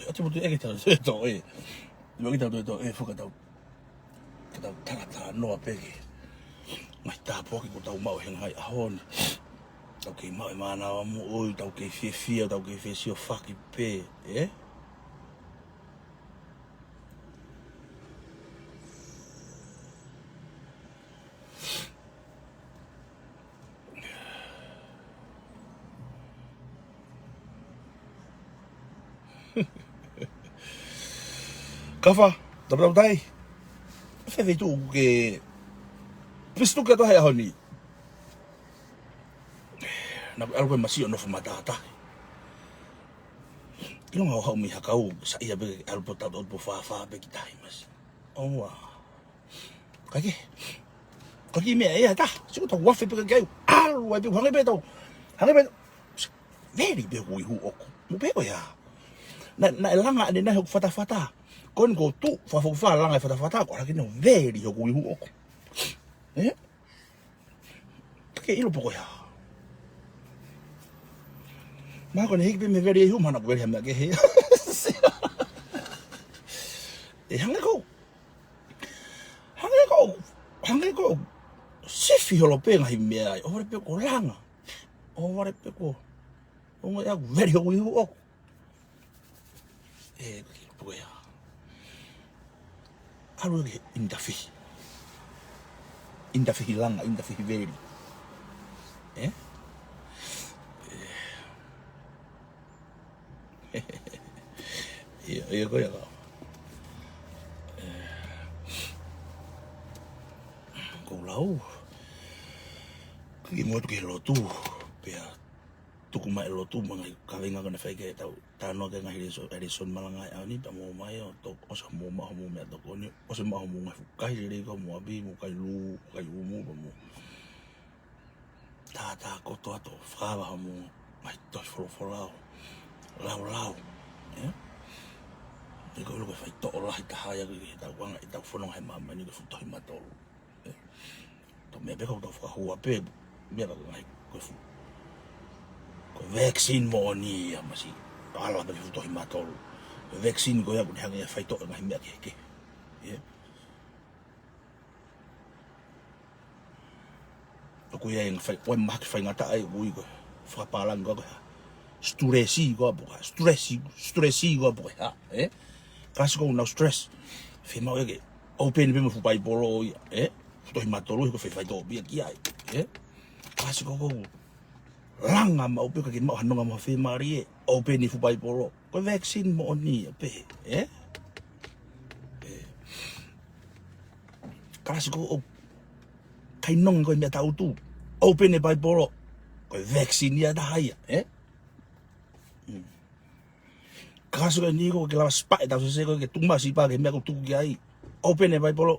O te mo te e ke ta to e. Mo ke ta to e fo ka tau. Ka tau tangata no a peke. Mai ta po ki ko tau mau hengai a hon. Tau ke mau e mana mo oi tau ke fie tau ke fe sio faki pe, Kafa, tau tai. Fe tu ke pistu ka to hai honi. Na algo masio no fuma tata. Ilo nga ho mi hakau sa ia be alpo ta do fa be kitai mas. Oh wa. Kaki me ia ta. Su to wa fe be kai. Al wa be hange be to. Hange be. Very be hui hu ok. Mo be o ya. Na langa ni na ho fata. Kon go tu fa langa fata ko lagi no very ho hui hu ok. Ke ilo poko ya. Ma ko ne hik be me very hu mana ko be ha ke he. Hange ko sifi holo pe ngai mea o re pe ko langa o re pe ko o ya very hui hu ok ko ya alu ke indafi langa indafi very ko ya ko lau ki mo ke lotu pe tuku mai lotu mga kawenga kana fai ke tau tano ke ngai son malanga ani pa mo mai to o sa mo me to ko ni o sa mo ngai kai re ko mo abi mo kai lu kai umu pa mo ta ko to fa ba mo mai to lau e ko lu ko fai to la taha ya ke ta wanga ta fono hai mama ni ko fu to ma to to me be ko to fa hu ape me la ngai ko fu vaccine mo ni masi ala be fu to ma to vaccine ko ya ko hanga fai to ngai me ke ko ya en fai o mak fai ngata ai ui ko fa palang ko stressi ko ko kasi ko na stress fe mau ke open be mo fu pai polo to ma to ko fai to bi ki ai kasi ko langa ma ope ka ki ma hanonga ma fe mari open ni fu pai polo ko vaccine mo ni pe kasi ko kai nong ko mi tau tu open ni pai polo ko vaccine ya da hai Kaso ni ko ke la spa ta se ko ke tuma si pa ke me ko tuku ai. Open e vai polo.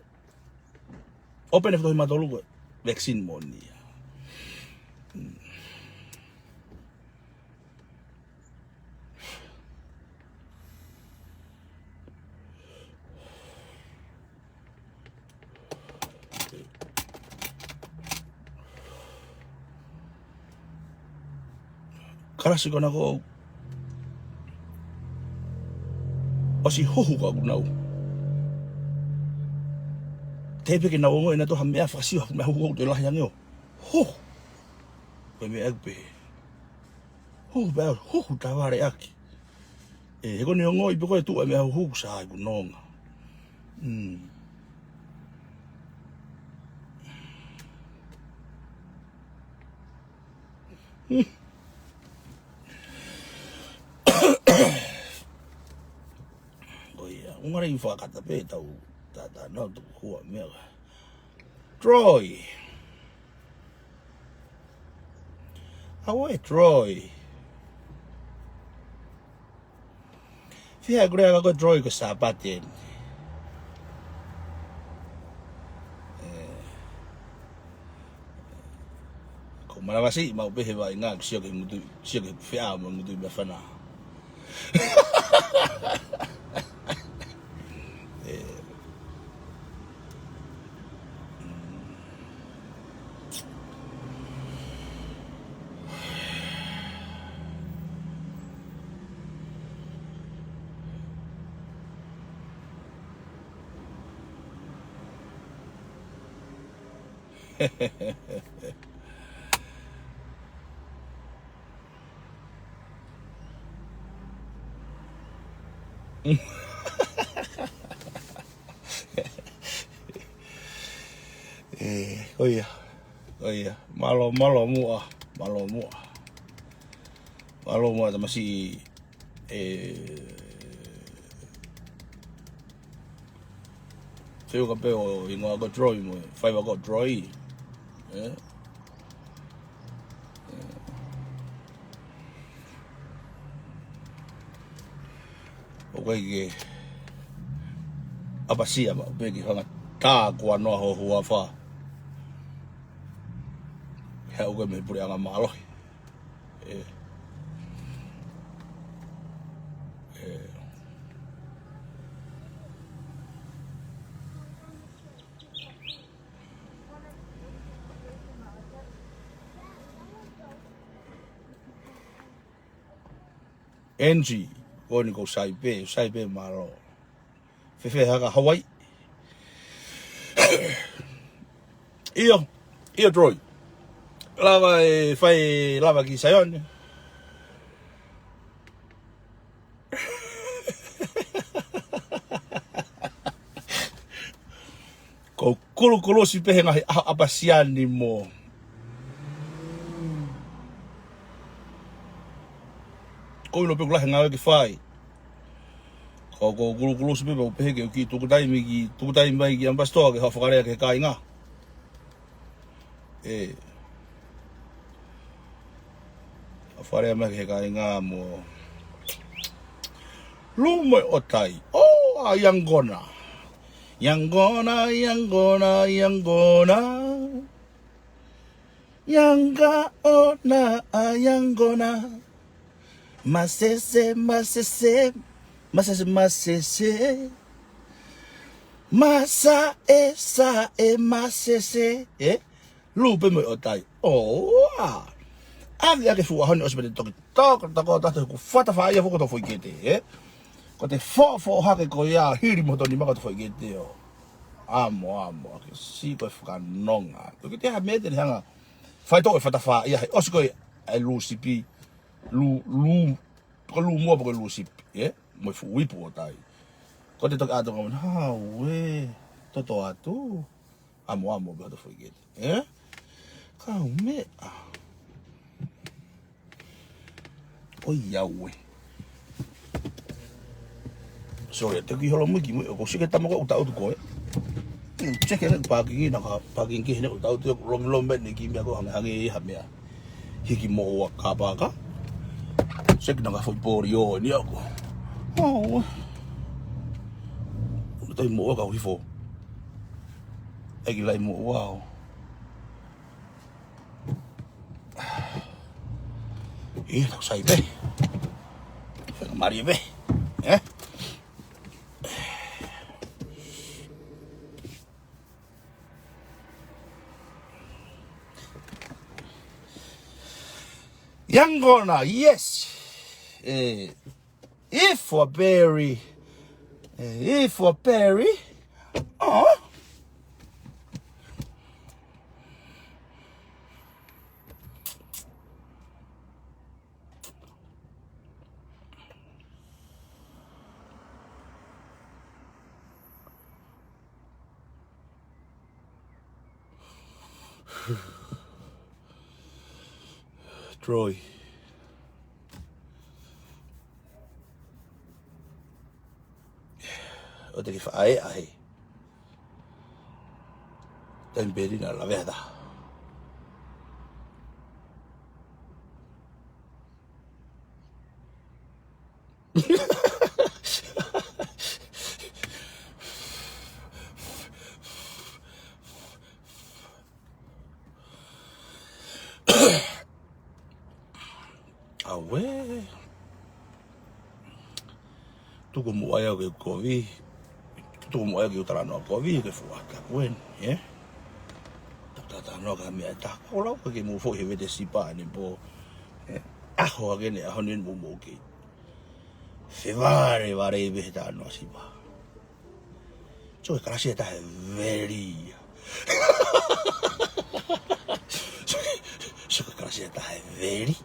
Open e fo ma tolu ko. Vaccine mo ni. Karasi ko na ko o si hohu ka nau tepe ke nau ngo ina to hamea fasi ho me hohu te lahi angeo ho pe me agpe ho ba hohu ta ware aki e ko ni ngo i peko tu me hohu sa ku nonga Ungara i whakata pe tau tata nau tu hua mea. Troy. Awe Troy. Fia grea ko Troy ko sapaten. Ko marawasi mau pe hewa inga sio ke mutu sio ke fia mo mutu me fanau. Oia, malo mua, tamasi feo ka peo ingoa ko droy mo, faiwa ko droy, okay apa sia ba begi hanga ta ko no ho hua fa ha o me puri anga malo Angie ko ni ko sai pe malo fefe haka Hawaii iyo Troy lava fai lava ki sayon ko kulu si pe nga apasiani mo ko no pe kula nga ki fai ko kulu si pe pe ki tuku taimi ki ambasto ke hafakare ke kainga afare ma ke kainga mo lumo otai yangona yanga ona yangona masese masa masese lupe mo otai ange ke fu hono osbe toki tako ku fata fa ia foko to foi kete ko te fo ha ke ko ia hiri mo to ni ma ko to foi kete amo ke si ko fuka nonga to ke te ha mete hanga fai to fata fa ia osko ai lu sipi lu mo ko lu sipi mo fu wipo otai ko te to ato ko ha we to atu amo ba to foi kete kaume yawe sorry te ki holo muki mo ko sike tamo ko uta ko check it parking na parking ki ne uta uta lom ben ni ki me ko hangi hamia hiki mo wa ka check na ka foi por yo ni ako Oh. Tôi mua cầu hifo. Anh lại mua wow. Ih, tak say be. Mari be. Eh? Yang gonna, yes. If for berry. If for berry. Oh. Troy. O teke whae ahe. Taimi peri na la verda. Awe. Tuku mu'aya ke kovi. Tuku mu'aya ke utarano kovi ke fuata kuen, yeah. Tata no ka me ta ko lo ke mu fo heve de sipa ni po. Aho ke ne aho ni mu mo ke. Fevare vare be ta no sipa. Cho ka se ta very. Cho ka se ta very.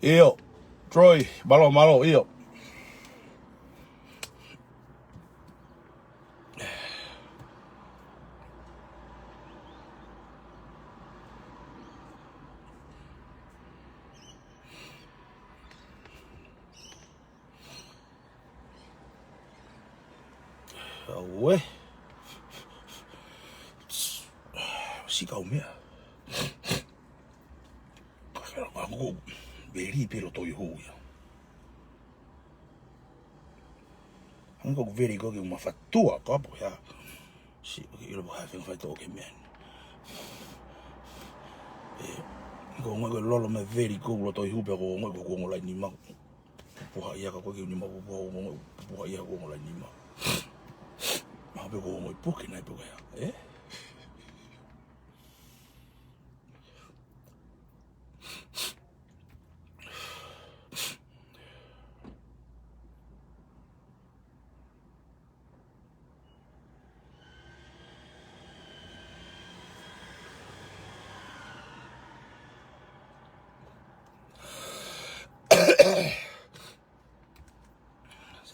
Io, Troy, malo, io. Ué. Si kau mea. Aku beri pelo toi huia. Ango veri go ke uma fatua kapo ya. Si ke lo ha fe fa to ke men. Go ngo lolo me veri go lo toi hupe go ngo go ngo la ni ma. Puha ia ka ko ke ni ma puha ia go ngo la ni ma. Ma be go ngo puke na puke ya.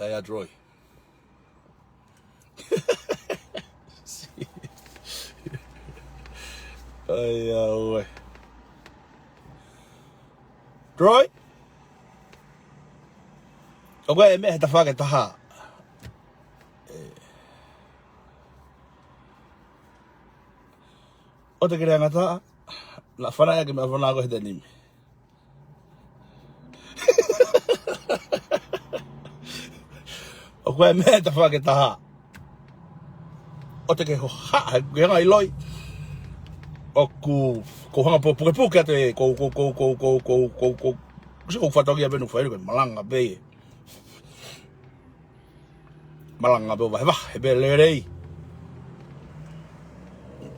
Saya Troy. Ay, ué. Troy? Oke, me ta fa ke taha. O te kere ngata, la fanau ke me fanau ko he nimi. Oke, me ta fa ke taha. O te ke ho ha, ke ngai loi. O ku hanga po puke te ko so fa toki abenu fa malanga be. Malanga be va he be lelei.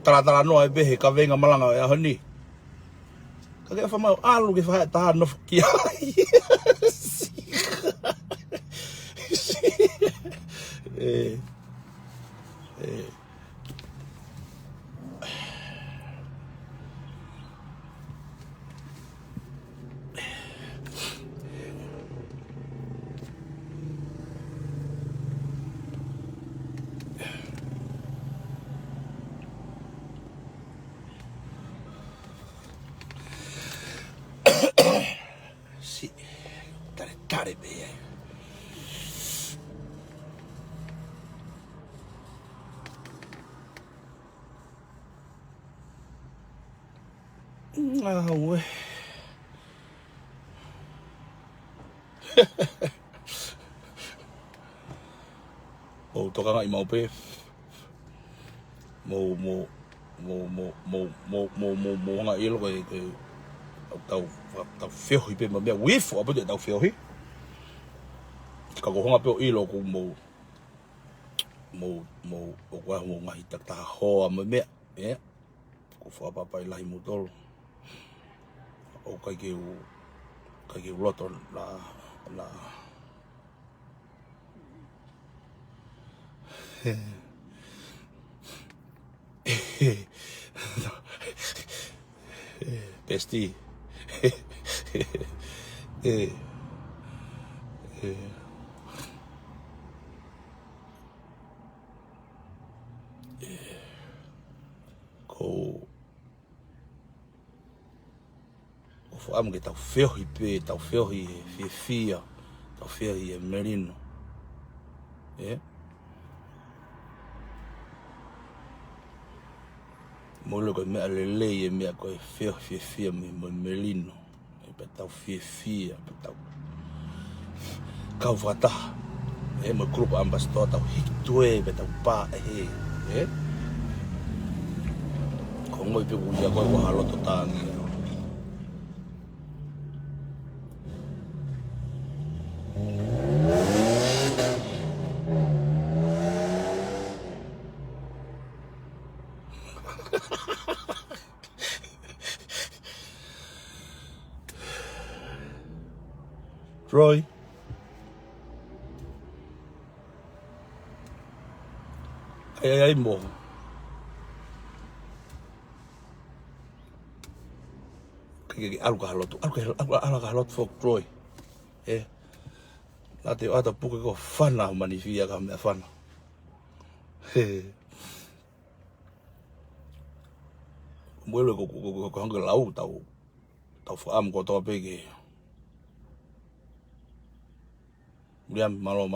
Tara no e be he ka venga malanga e honi. Ka ke fa mau alu ke fa ta no ki. kare be. We. O tokanga I mau pe. Mo nga ilo ke tau fefine pe me hifo apa tau fefine. Ka ko nga pe ilo ko mo wa mo nga hita taha me ko fa pa lalahi mo tol. O kai ke lotu la Besti. Ko am que tau fefine pe tau fefine fefia tau fefine merino. Molo ko me lelei me ko fefine me merino. Pe tau fefine pe tau karaoke. Mo grupo ambassador tau hikitue pe tau pa ko ngoi pe uesia ko wa lotu tangi. Roy. Ay mo. Kaya algo halot for Roy. Nate ata puke ko fanau manifia ka me fanau. Muelo ko hange lau tau am ko to pege. Liam malo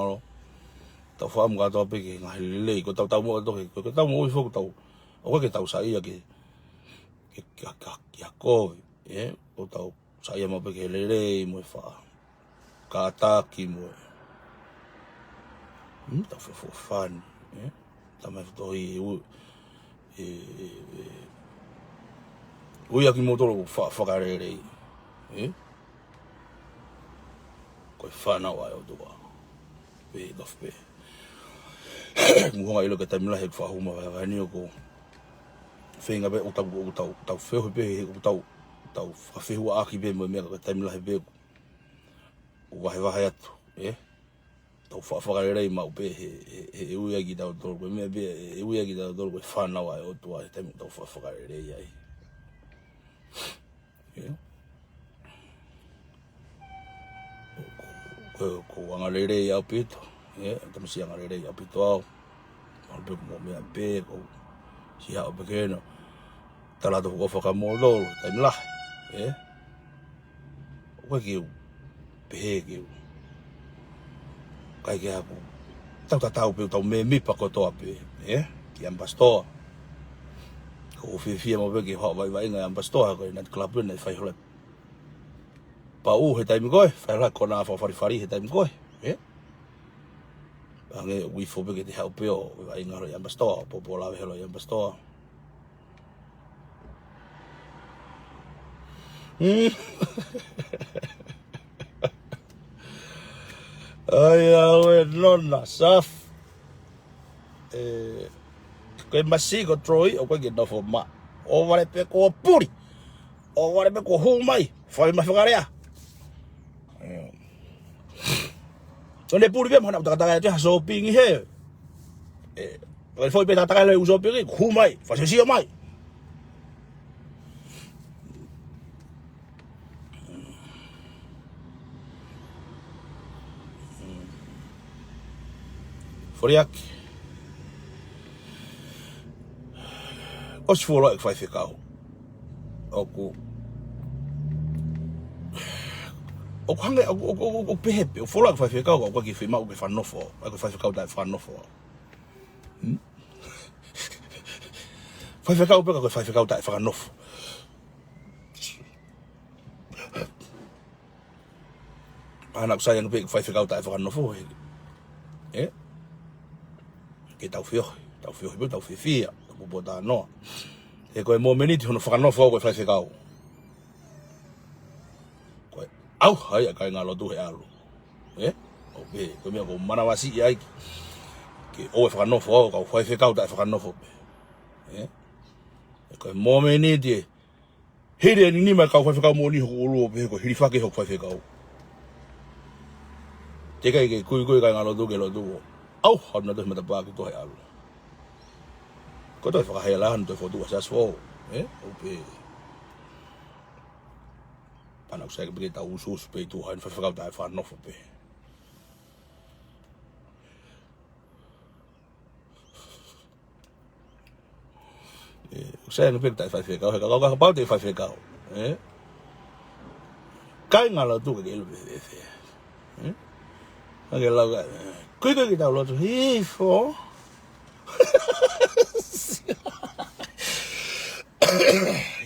tau am ko to pege ngai lelei ko tau mo to ko tau mo hifo tau. O ke tau sai ke ko o tau sai mo pege lelei mo fa taki mo. Tau fo fan tau me to uesia ki mo to faka'ofa ko fanau ai o to pe dof pe mo nga ilo ke taimi la fa huma va ni ko fenga be tau fefine pe tau fefine aki be me ka taimi la be wa ya tu tau faka'ofa mau pe uesia ki tau to me be uesia ki tau to fanau ai o to ai taimi tau faka'ofa ai ko anga lelei au pito tama si anga lelei au pito au pe mo me pe ko si ha pequeno tala to ko fakamololo taimi la o ke pe ke kai ke aku tau pe tau me mi pa ko to pe ki ambassador ko fefine mo pe ke ha vai ngai ambassador ko na club ne fai hola pa he taimi koe fai la kona fa fari he taimi koe ange hifo pe ke te help o vai ngaro ambassador po la helo ambassador ai awe nona saf ko masigo troi o ko ke no fo ma o vale pe ko puri o vale pe ko humai fai ma faka'ofa Onde puri be mana tangata ja shopping he. Foi pe tata le uso pe kumai, fa se mai. Foriak. Os for like fai ficau. Oku. o hange o pehepe o fola ka fai ka o ki fima o ke fanofo o ke fai ka o dai fanofo fai ka o pe ka fai ka o dai fanofo ana ko sai pe fai ka o dai fanofo ke tau fio be tau fifia ko boda no e ko mo meniti hono fanofo ko fai ka o au hai kai nga lotu he alu o be ko me ko mana wasi ai ke o fanofo ko fai ka o dai fanofo ko mo meniti hiri ni ma ka fai ka mo ni ho lo be ko hiri fa ke ho fai ka o teke ke kui ka nga lotu ke lotu au hona do mata ba ko he alu ko to fa he la han to fo tu sa so o be panau sai ke ta uso pe tu han fa ka dai fa no fo pe sai no pe ta fa ka pa te fa ka kai nga lo tu ke lo be ange la kui ke ta lo tu hifo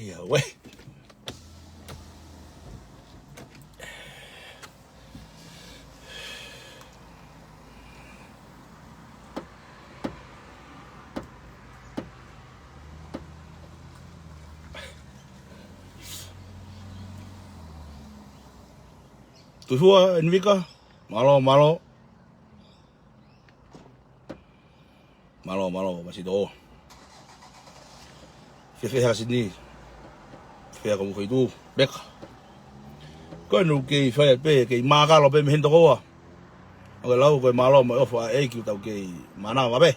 ya we tu hua en vika malo masih do fefe ha sini fefe como foi tu beka ko no ke fa pe ke ma ka lo pe me hendo ko o la ko malo mo fa e ki tau ke mana ma be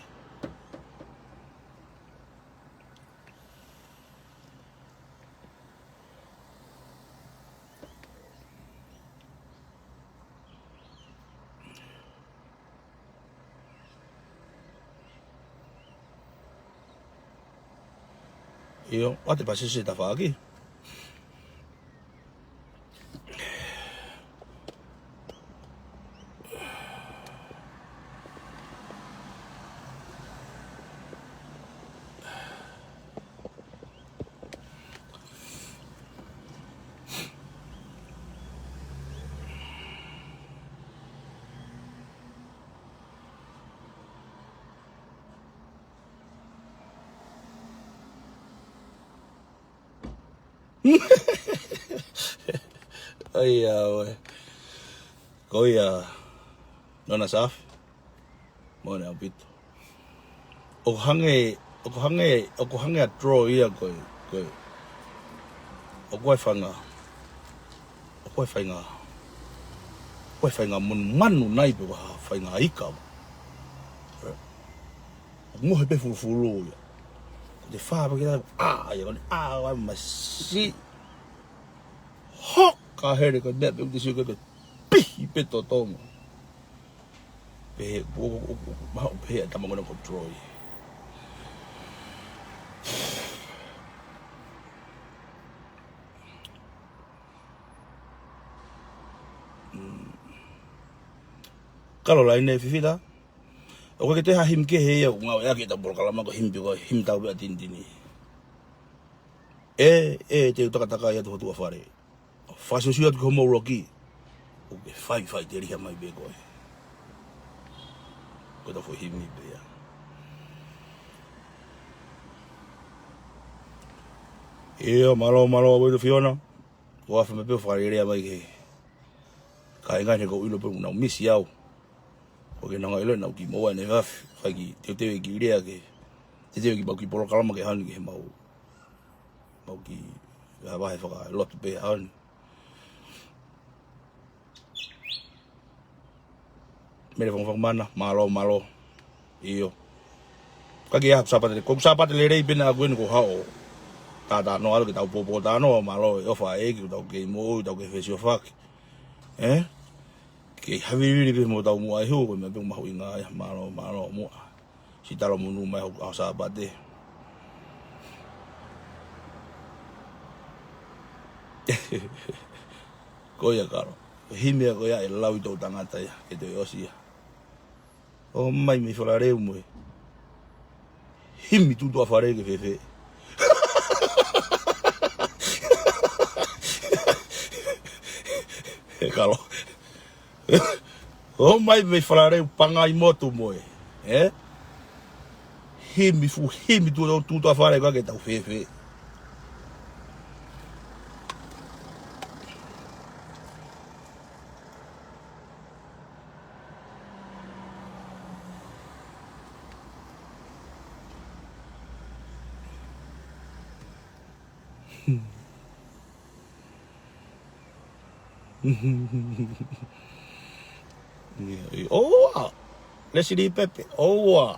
io o te pasi se ta fa aquí ai we ko ia nona saf mo na pito o hange a draw ia ko o ko fanga mun manu nai pe wa fanga ika mo he pe fulu de fa ba ke wa masi ho ka here ko de pe disi ko pi pe to tomo pe ma pe ta mo no control kalau lainnya fifida o ke te ha him ke he o nga ya ke ta bol kala ma ko him ta ba tin tini te taka ya to tu afare fa so siat ko mo roki o ke fai te ri mai be ko ta fo him ni be ya malo bo to fiona o afa me pe fa ri mai ke ka nga ne ko ulo pe una misi yao porque não é não que moa ne va fagi te ki ria ke te ki ba ki polo kalama ke han ke mau ki ha ba fa lotu pe han me le fong mana malo io kagi ha sapate lelei pena gwen ko hao ta no algo que ta popo ta no malo o fa ki ta ke mo ta ke fesio fak ke havi pe mo tau mo ai ho me pe mo inga malo mo si talo mo no mai ho sa bate ko ya karo hime ko ya lau to tangata ya e te uesia o mai me whalareu mo himi tu a whare ke fefe e kalo o mai me whalareu panga I motu mo himi tu a whare ka ke tau fefe oh, let's see Pepe. Oh,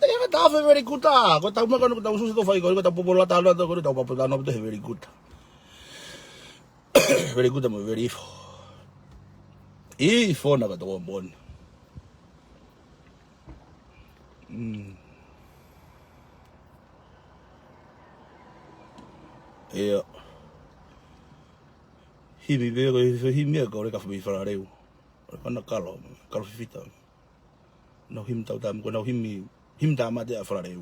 te yang ta very good ta. Ko ta ma ko ta usu to fai ko ta popola ta no ko ta popola no very good. Very good mo very hifo. Hifo na ka to bon. Yeah. Himi vero himi ko re ka fu farareu. Kana kalo fifita. No him tau tam ko no him ta ma te farareu.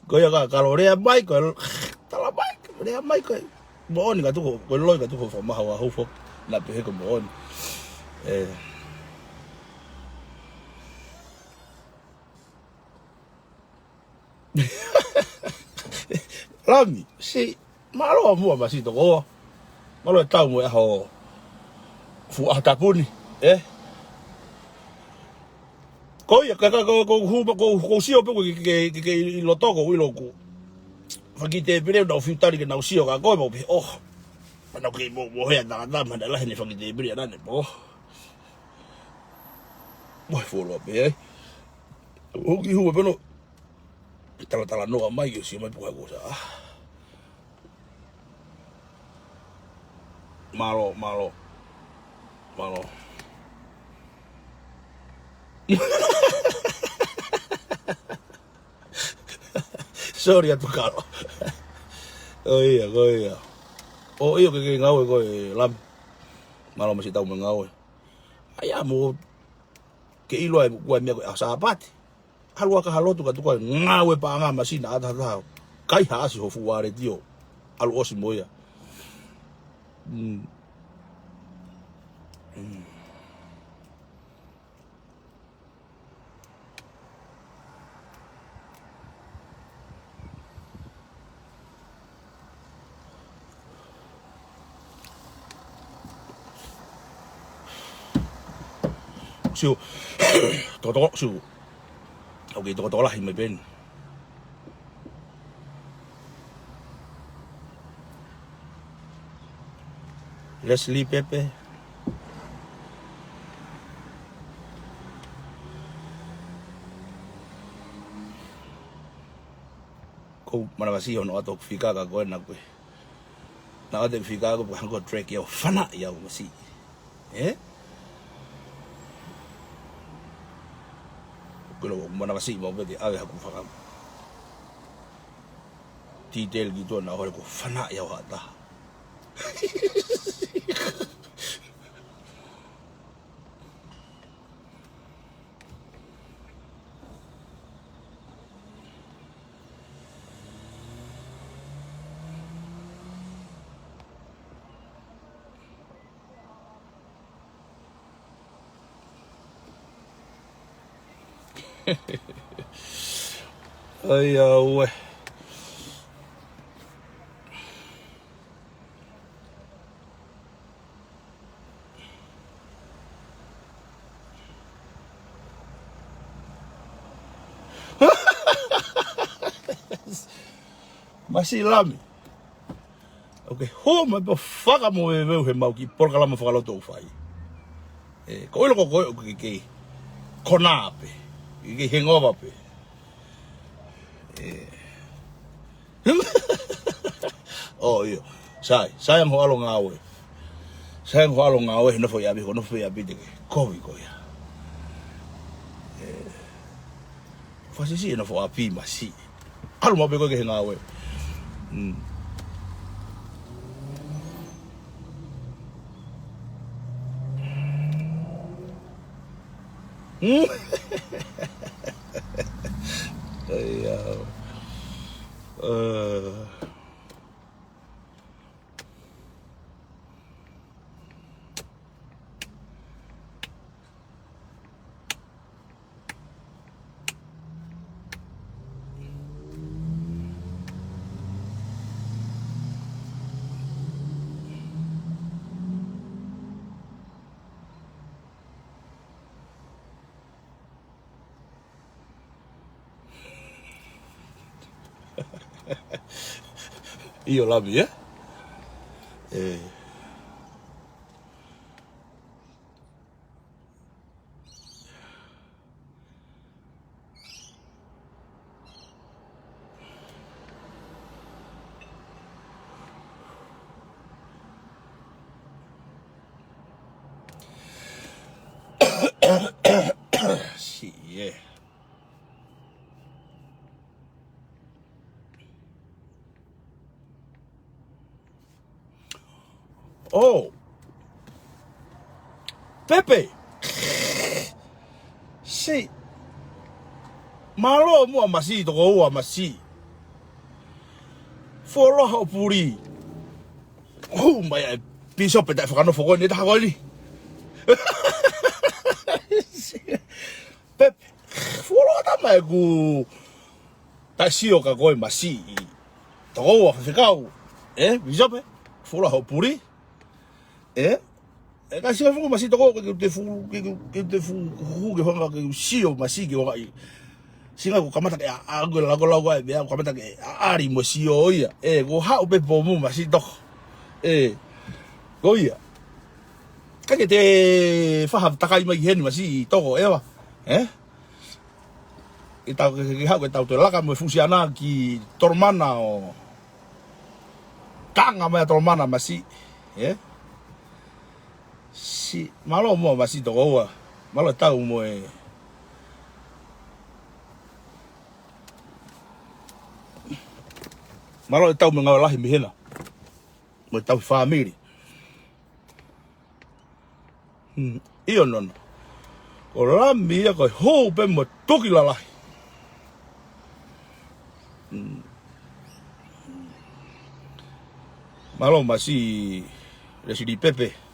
Ko ya ka kalo re mai ko tala mai re mai ko mo ni ka tu ko loi ka tu ko ma ha hifo na pe ko mo Lami, si malo mo masito ko. Malo tau mo ho fu atapuni, Ko ya ka ko sio pe ke lotu ko wiloku. Fakite pere no fitari ke na sio ka ko mo pe mana ke mo he na mana la ni fakite pere na ne po. Mo folo pe o ki hu pe no tala no mai yo si mai po ko sa. Malo. Sorry atu kalo. Oh iya. Oh iya ke ngau ko lam. Malo masih tahu mengau. Aya mo ke ilo ai ko mi ko sapati. Halua ka halotu ka tu ko ngau pa nga masina ata ta. Kai ha si ho fuare dio. Alu osi moya. Siu toto siu. Okay, toto lalahi mai ben. Leslie Pepe. Ko mana kasi hono ato fika ka ko na ko. Na ate fika ko ko track yo fana ya masi. Kalau mana kasi mo be ave ha ko faka. Detail gitu na ko fana ya wata. Ay, we. Masih lami. Okay, ho ma po faka mo he mau ki por kala mo faka lotu fai. Ko ilo ko ke konape. Ke hengova pe. Oh iyo. Sai mo alo ngawe. Sai mo alo ngawe no foi abi no foi abi de kovi ko ya. Fasi si no foi api masi. Halu mau beko ke henga we. Io labi, eh? Sì, Oh, Pepe. Sì. Malo mo masi to go masi. Folo ho puri. Oh, my piso pe da fakano fogo ni ta go ni. Pepe. Folo ta mai ku. Ta sio ka go masi. To go fakao. Piso pe. Folo ho puri. Kasi nga fuku masih toko ke te fu ke honga ke sio masih ke wa singa ko kamata ke ago lago be ko kamata ke ari mo sio ia go ha be bomu masih tok go ia ka ke te fa takai mai hen masih toko eva ita ke ha ke tau te laka mo fusiana ki tormana o kanga mai tormana masih si malo mo masih to goa malo tau mo malo tau mo lalahi mihena mo tau family io non o la mia ko ho pe mo toki lalahi malo masih resi di Pepe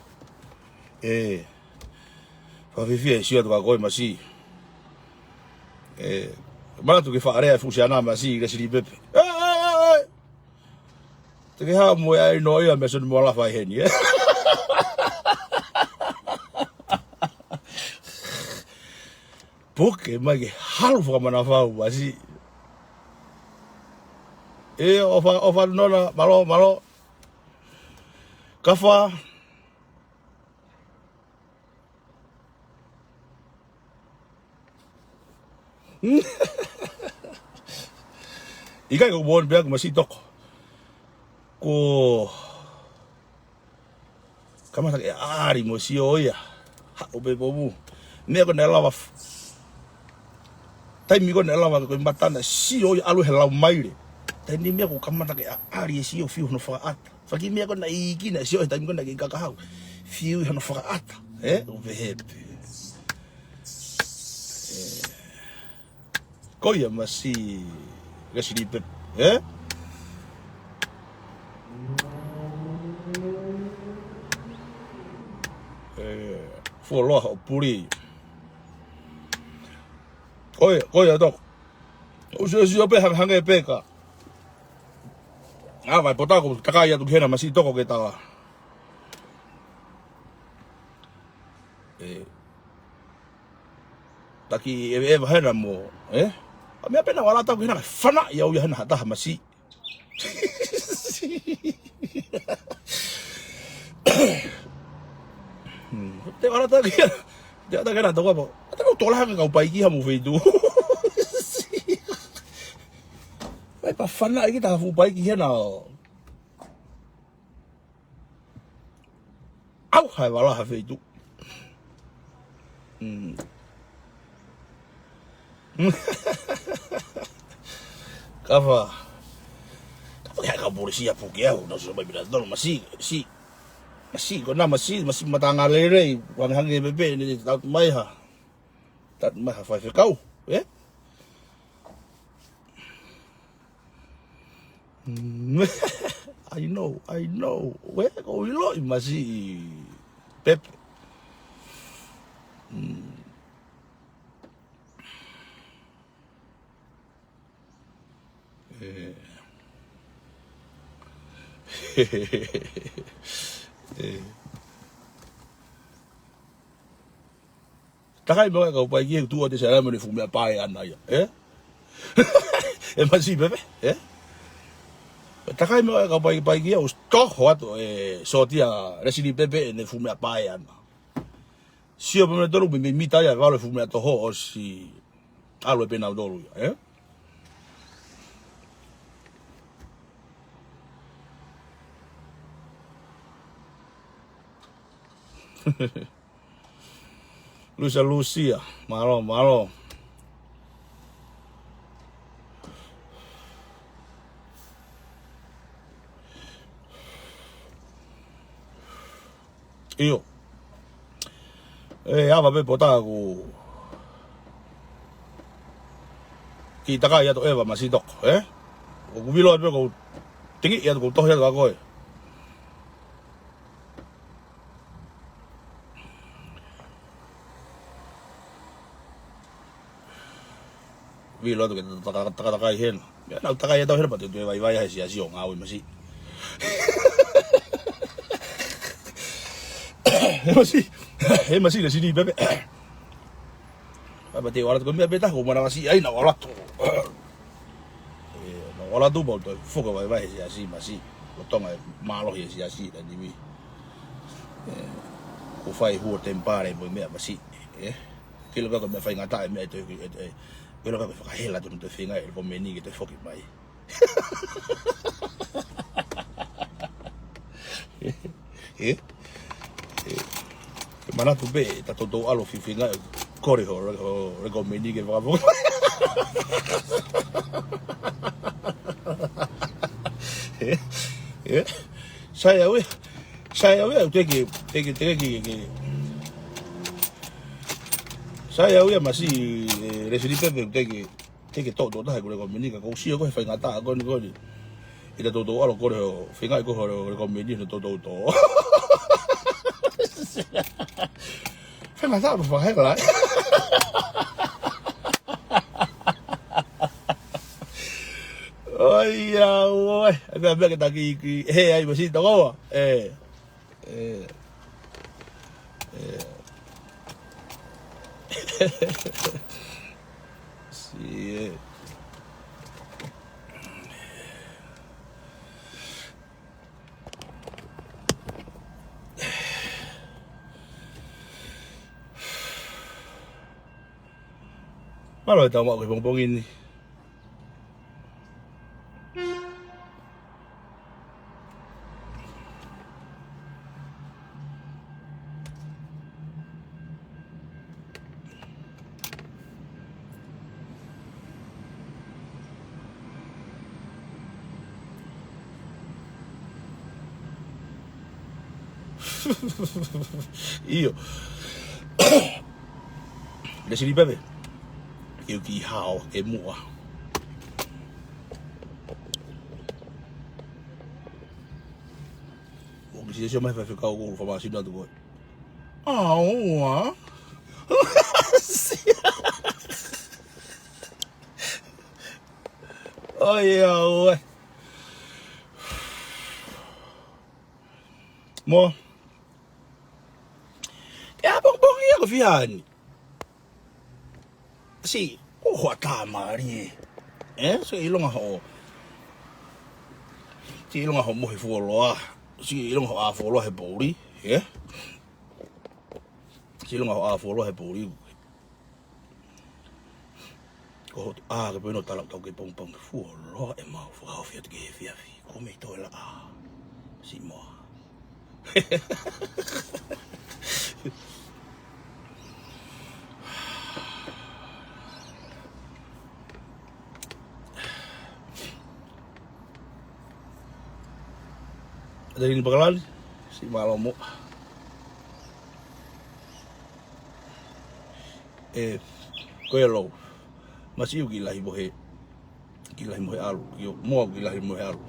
fa fefine sio to go masi mala tu ke fa area fusiana masi ke si Pepe te ke ha mo ai no ia me so mo la fa hen porque mai ke halu fa mana fa masi ofa no malo kafa Ikai ko bon biak masih tok ko kamata ke ari mo sio ia ha obe bomu me ko nela taimi ko nela ko matana sio ia alu hela maire tani me ko kamata ke ari sio fiu no fa at faki me ko na iiki na sio taimi ko na ke kaka fiu no fa at obe happy Koia masih kasi Pepe Folo ho puri koia tok usio pe hange peka vai botar ko takaya tu hena masih toko ke taha taki eva hena mo a minha pena wala tau hena fanau ia hena taha masih te wala tau kia te ata kena toko apa ata ko tola ka kau paiki ha mo feitu vai pa fanau iki taha fu paiki hena au hai wala ha feitu Kafa kaya polisia puki ako na sumay binadol masi ko na masi matanga lelei wang hange bebe ni taimi ha faka'ofa I know we ko ilo masi pepe Takai mo ka pa gi tu o te sala mo ni fumia pai ana ya e masi bebe Takai mo ka pa gi o sto hoto sotia resini bebe ne fumia pai ana Sio me dolu me mita ya vale fumia to ho si alo penau dolu Lucia, malo. Io. Ava pe pota ku. Ki taka ya to eva masito, O ku bilo pe ko tingi ya ko to ya ko. Bilo to ke taka hen. Ya na taka ya to hen pa te vai ha si asi o ngau masi. Masi le sini bebe. Apa te ora ko me beta ko mana masi ai na ora to. Na ora tu bo to foka vai si asi masi. Ko tonga malo hi si asi da ni. Ko fai hu tempare mo me masi. Kilo ka me fai ngata me to Pero ka fa hela tu te finga el pomeni que te foki mai. Mana tu be ta todo alo finga corre ho recomeni que va Saya we teke Saya uya masih residi pepe teke todo taha ko recomeni ka ko sio ko fa ngata ko ni ida todo alo ko finga ko recomeni no todo to Fa ngata fa hela Oi ya oi aba que taki ai masih to ko Sí. Malo estamos con un poquito. Io le si bebe io ki hao e mua o ki se mai fa ficar o fa ma si na do oi mo bong ia ko fiani si ho tamari so ilonga ho si ilonga ho mo hifo loa si ilonga ho a fo lo he boli si ilonga ho a fo lo he boli ko ke peno tala tau ke pong fu lo e ma fu ha fi te fi ko me to la si mo Ada ini bakalan si malamu. Koelo. Masih lagi bohe. Lagi bohe alu. Yo mau lagi bohe alu.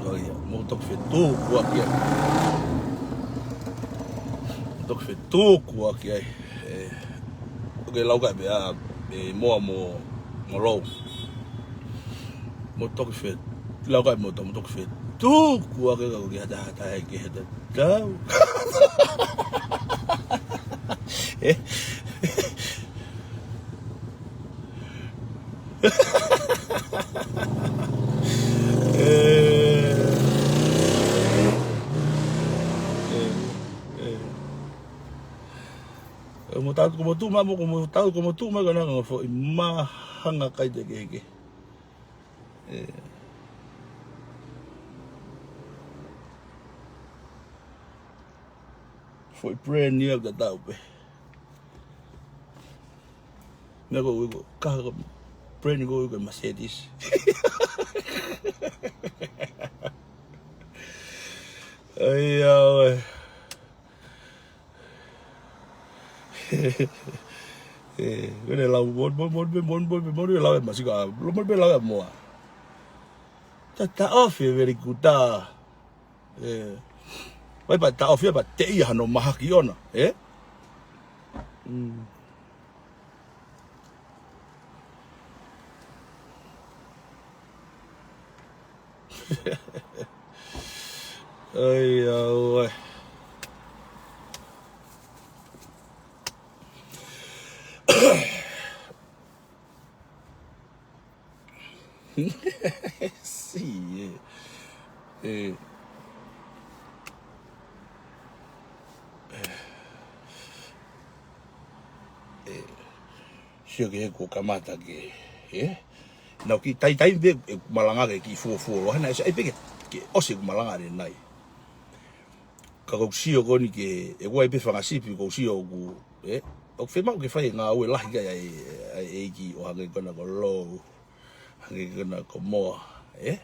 Oh iya, mau tok Tuku aqui. Tok Tuku aqui. Oke lau ka bea mo low. Mo tok lau ka mo tok Tuku aqui ka hata ke hata tau. Como tu ma kana nga fo mahanga kai teke. Foi brand new ketau pe. Nego kaha brand new go Mercedes. Ai ai. Cái này là bốn lau mà siga bốn lau mua ta off very good ta vậy bà ta off bà tệ hano mahaki ona ai ơi sì sio ke ko kamata ke no ki tai be malanga ke ki fo lo hana sai pe ke o se malanga re nai ka ko sio ko ni ke wa pe fanga sipi ko sio ku o fe ma ke fai nga lalahi ga iiki o ange kona ko lo ange kona ko mo fe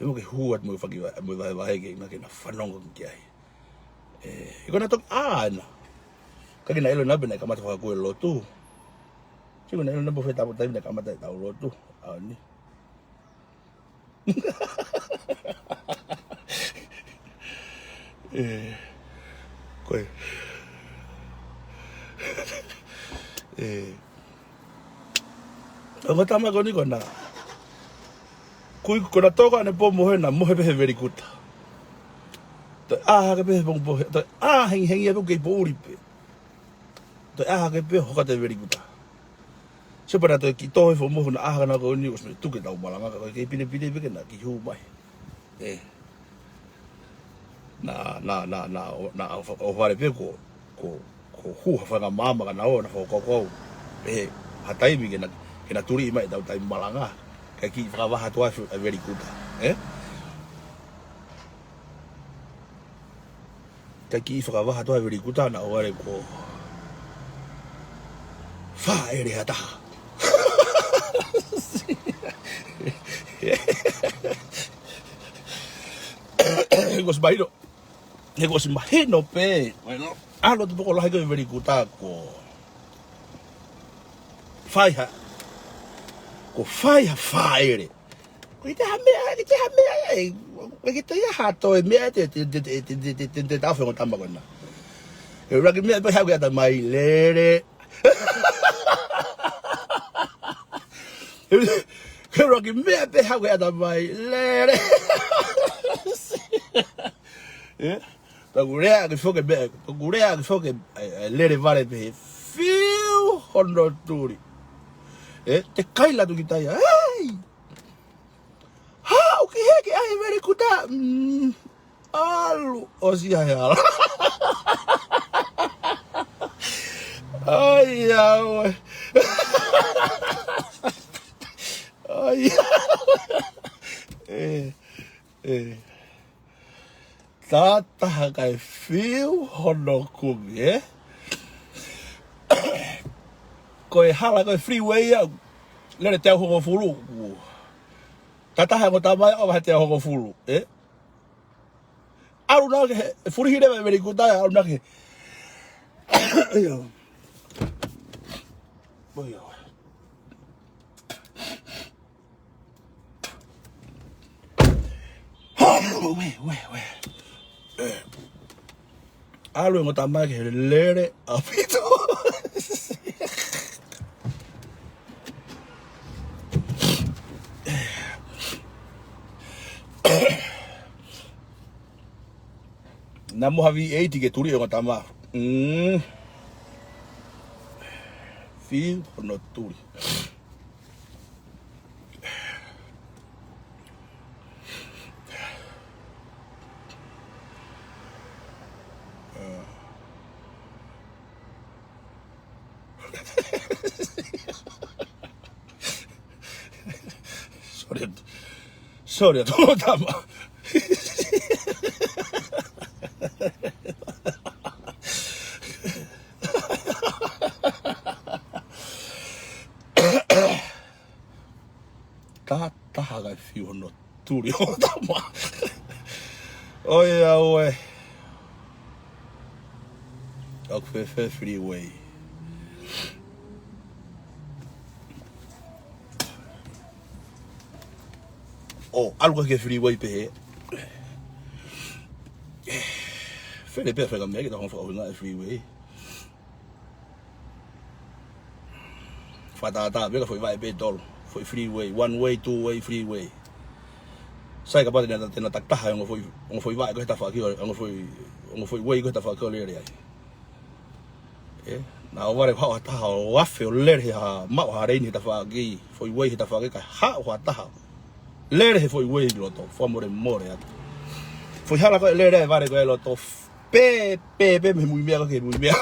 mo ke huat mo fa mo va ke na ke na fanau ke ai kona tok ana ka ke na ilo na bena kamata fa ko lotu Chico na ilo na bo fe ta taimi na kamata ta lotu ani Koi Ang tama ko ni ko na kui ko na toka ne po mo na mo he very good to ke be bong bo to heng bo ke bo ri pe to ke be ho ka te very good se para to ki to fo mo na na ko ni ko tu ke tau malanga ko ke pine be na ki hu mai na o vale pe ko hu fa ga mama kana o na fo ko taimi ke na turi mai tau taimi malanga ka ki fa va to a very good ka ki fa va to a very good na o vale ko fa ere hata Negos mahino pe. Bueno, lo tu poco la que very good ko. Faiha. Ko faiha faire. Ko ite ha me. Ko ite ya hato me te ta fe ngota magona. E ra ke me pe ha ga ta mai lere. E ra ke me pe ha ga ta mai lere. Gurea que foque lere vale pe fiu hono turi te kai la tu kitaya ai ha o que é que ai very kuta alu osia ya ai ai taha kai fiu hono kumi koe hala koe freeway au. Lere te hongo fulu. Tataha ko tamai o te hongo fulu, Aru na ke furi hire me veri kutai aru na ke. Ayo. Boyo. We. Alu ngo tamai ke lere apito. Namo havi 80 ke turi ngo tama. Feel hono turi. Sorry, todo tama. Taha kai fiu no turi o tama. Oia oe. Ak fe freeway. Oh, algo que freeway pe. Fele pe fe gamé que tá com hounga'ia freeway. Fatata, vega foi vai pe tolo. Foi freeway, one way, two way freeway. Sai capaz de na taha ngo foi vai ko esta fa aqui, ngo foi way ko esta fa ko le ai. Na ora ha taha o afe o le ha ma ha reini ta fa aqui, foi way ta fa ka ha o taha. Lere foi way loto, foi more atu. Foi hala ko lere vare ko loto. Pe me muy mia que muy mia.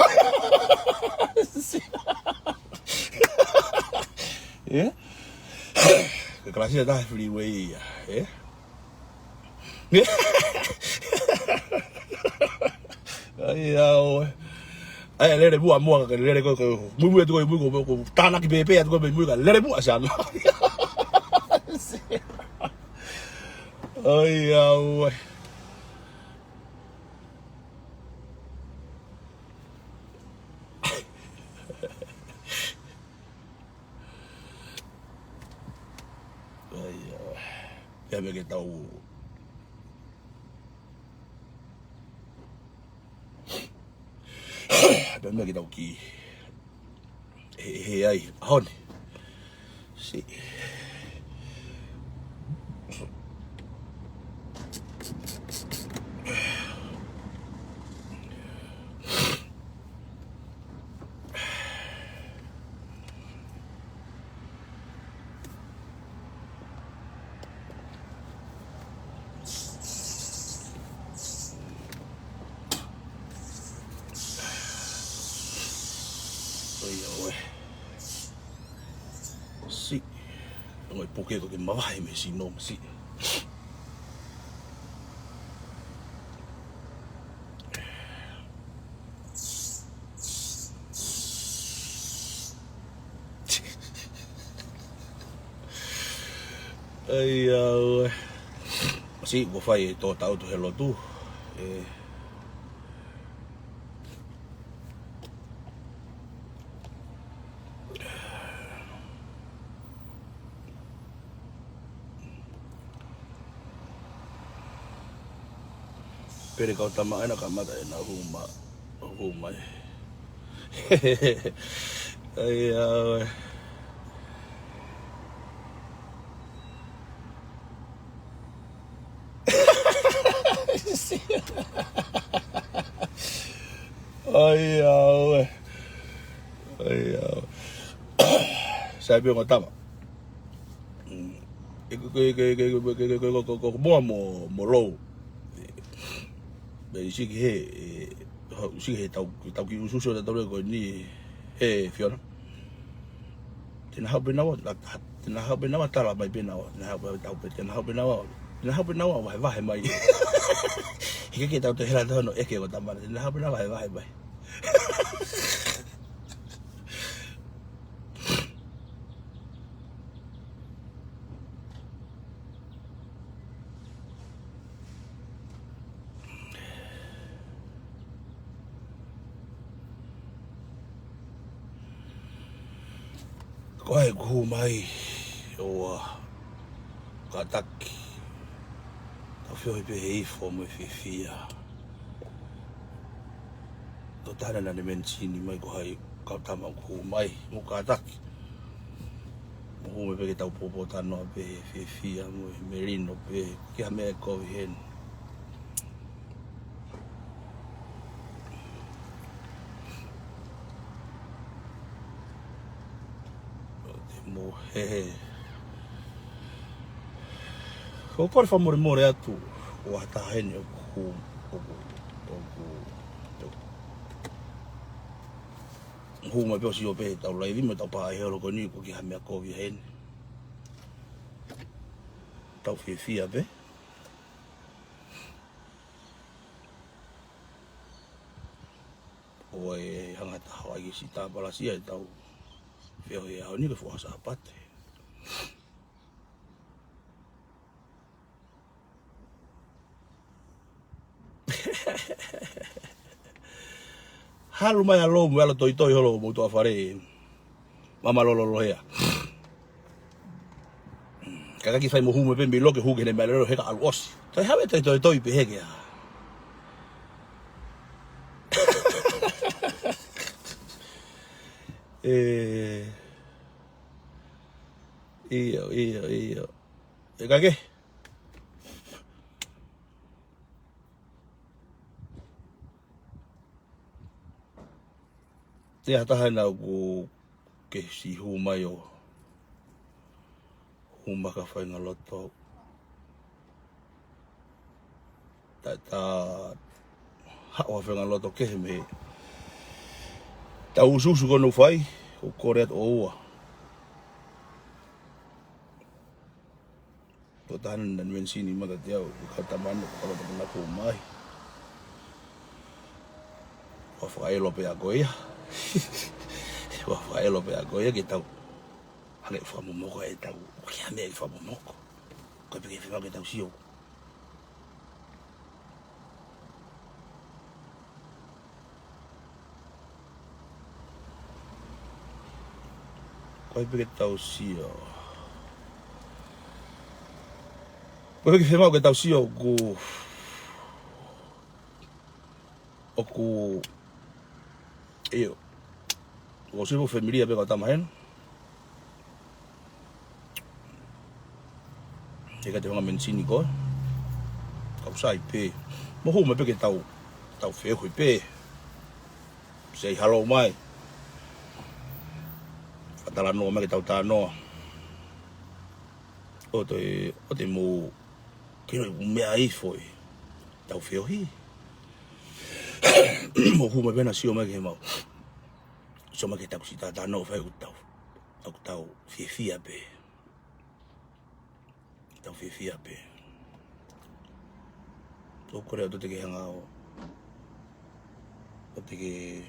Que clase da freeway, Ai lere bua mo que lere ko muy ko tana ki pepe ko muy ka lere bua sa. Ai au. Ya me ketau. Ya me ketau ki. Ai, hon. Si. Si. Ngoi poke ko ke mawai me si no si. Ai au. Si go fai to tau to lotu. Pele kau tama ena ka mata ena huma. Ai au. Ai au. Sabi ko tama. Ko mo low. Be si he tau ki ususo da tau ko ni he fiona. Tenau tala mai penau. Tenau vai mai. Ikai tau te hela tono eke ko tama. Tenau vai mai. Ko ai ku mai o ka taki. Ka fio pe hifo mo fifia. To tana na dimensioni mai ko ai ka tama ku mai mo ka taki. Mo me pe ketau popo tano pe fifia mo merino pe kia me ko hen. Mo he ko por favor more atu o ata hen ku huma pe si o pe tau lai me tau pa he lo ko ni ko ki ha me ko vi hen tau fifia pe o e hanga taha i si ta bala si tau feo e au ni ke fua sa pate halu mai alo mo alo toi holo mo to afare mama lolo hea kaka ki fai mo hume pe lo ke huge ne malo he ka alwas tai have toi pe hege iyo e kake te hataha na ko ke si huma yo huma ka fai na loto ta ha wa fai na loto ke me ta ususu ko no fai o koret o to tan na men sini maga dia ka tamano ko na ko mai wa fai lo pe agoia wa fai lo pe agoia ke tau ale fa mo mo e tau kia me fa mo mo ko pe ke fa ke tau sio ko pe ke tau sio ko pe ke fa ke tau sio ko eu o se familia pe ka tamahen e ka te honga mensini ko kau sai pe mo ho me pe ke tau feo pe sei halo mai fatala no me ke tau ta no o te mo que no me ai foi tau feo hi mo ho me bena si o me ke mau so me ke tau si ta no fai tau fifia pe tau fifia pe to kore to te ke hanga o te ke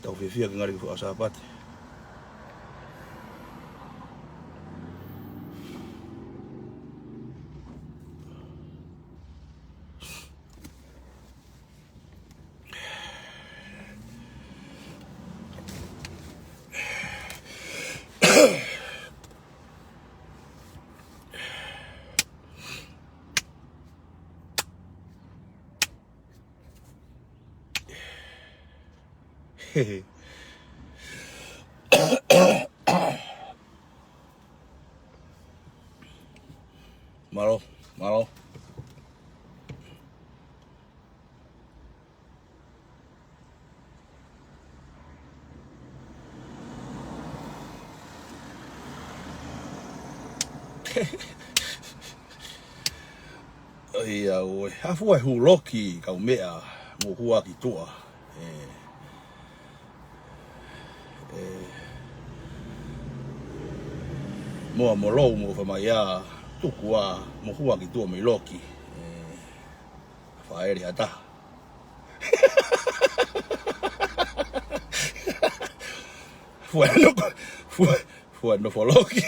tau fifia ke ngari fu asa pate malo ia o hafu ai huloki ka mea mo hua ki tua mo lo mo fakamatalili tuku mo hua ki tua me loki fa eri ata Fua no foloki.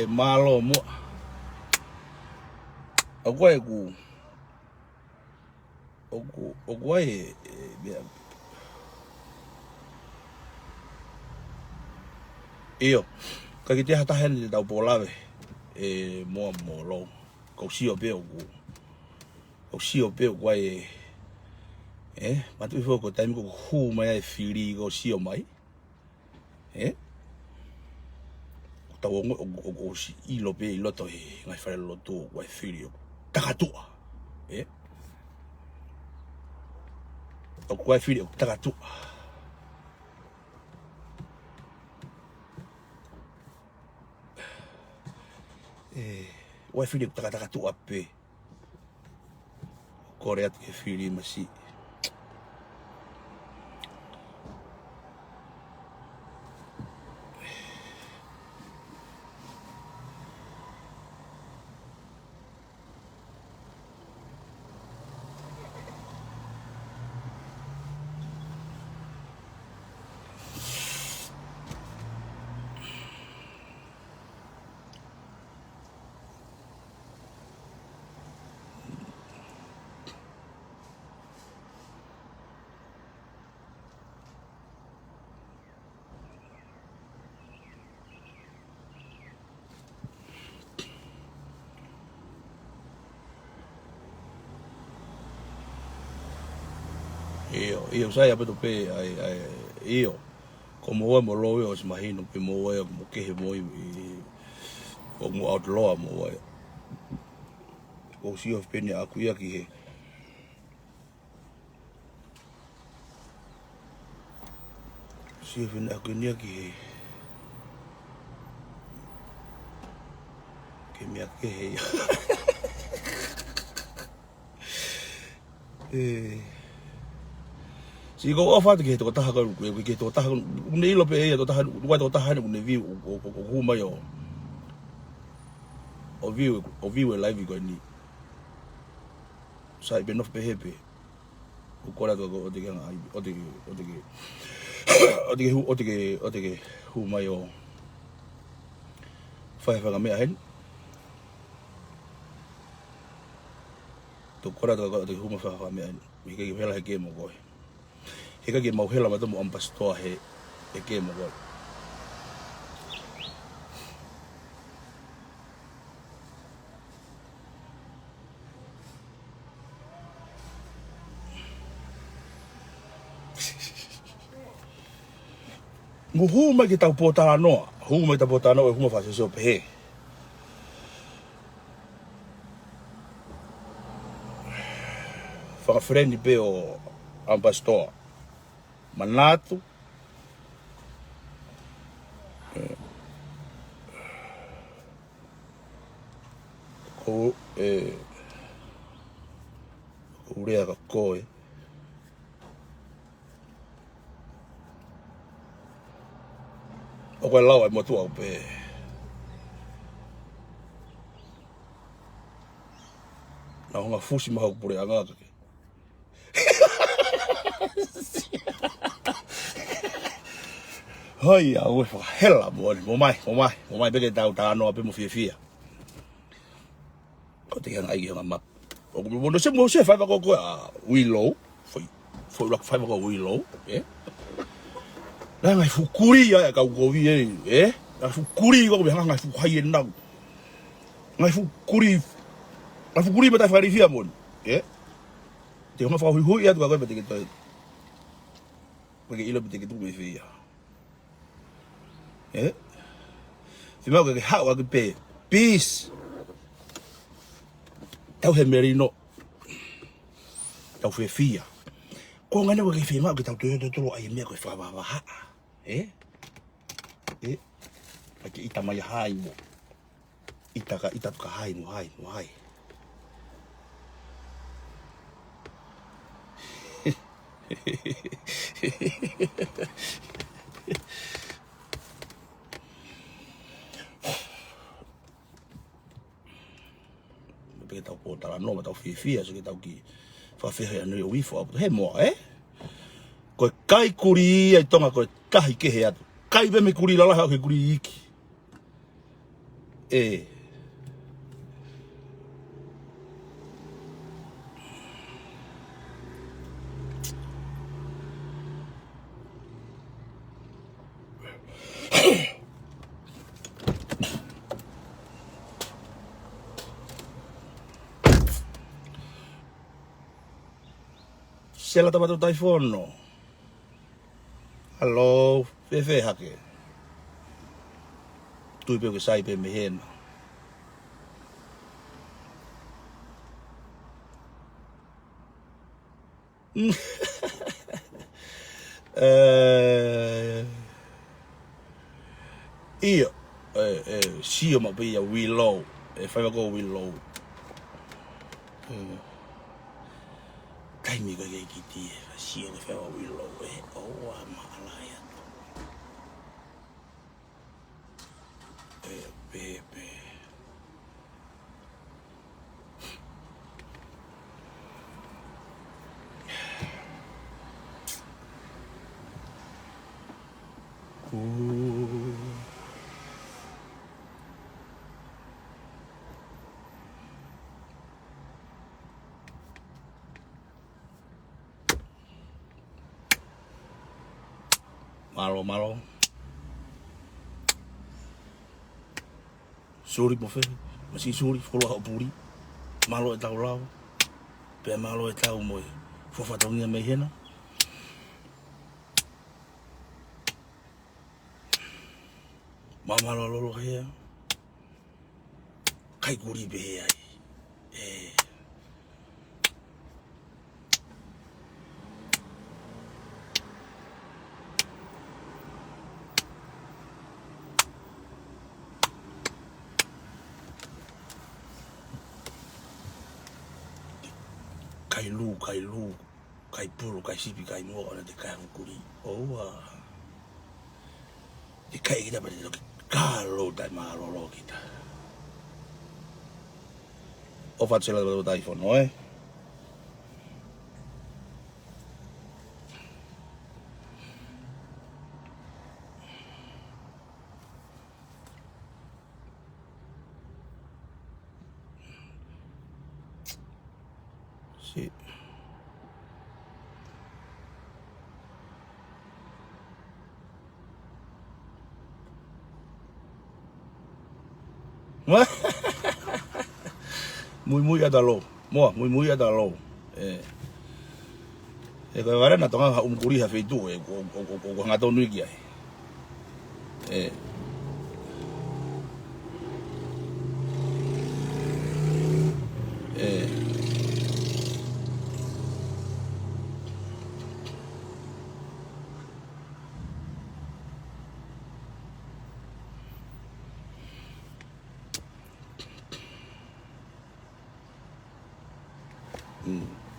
Malo mo. Agora io, ka ki te hatahene te tau pōlawe, moa lo, kau sio peo guai, matu i fōko taimi ko hū mai ai whiri ko sio mai, tau o si ilo pe i loto ngai whare lotu guai whiri o takatua, o guai whiri o takatua. Wai whiri o takatua pe, kore atu ke whiri masi. Io sai apeto pe io como o mo lo o se mahino pe mo o mo ke mo o mo outlaw mo o si of pene akuia ki he si of pene akuia ki he ke me ake he si go ofa ke to taha ko ke to taha ne ilo pe to taha wa to taha ne vi o huma yo o vi live ko ni sai be no pe hepe o kora to o de huma yo fakamatalili hen to kora to de huma fakamatalili mi ke vela ke mo ko Ikai ke mau hela mata mo ampastoa he ke mo go. Mo huma ki tau potara noa, huma ki tau potara noa huma fa se pe. Fa frendi pe o ampastoa. Manatu ko urea ka koe o koe lau ai motu au pe na honga fusi maha kupure anga ke Hai ya, ue hela mo mai beke tau no ape mo fie. Ko te hanga ai hanga map. O mo no se fa ko wilo, foi rock fa ko wilo, La ngai fukuri ya ka ko vi La fukuri ko be hanga fu hai enau. Ngai fukuri. La fukuri meta fa rifia mon, Te hanga fa hui ya ko be te ke. Porque ilo be te ke tu me fia. Si mau ke hawa ke pe peace tau he merino tau fefia ko ngana ke fe mau ke tau to ai me ko fa ba ha ake ita mai hai mo ita ka hai mo hai Pe tau po tala no tau fifia so ke tau ki fa fe he no hifo he mo ko kai kuri ai tonga ko tahi ke he atu kai be me kuri lalahi ke kuri iiki Sela tama tu telefono. Hello, fefe hake. Tu pe ke sai pe me hen. Io sio ma pe ya we low. Fa go we low. Taimi ko ke kiti sio ke fa we low ma alaya. Pepe. Malo. Sorry po fe. Masih sorry follow puri. Malo e tau lao. Pe malo e tau mo. Fofa tonga me hena. Mama lo he. Kai kuri be ai. Kai pulu, kai sipi, kai mo ana te kai kuri. Te kai kita pada lo kalo tai malo lo kita. O facela do iPhone, no Sì. Muy ada lo. Muy ada lo. Ko vare na tonga kuri ha feitu ko ngato nui ki ai.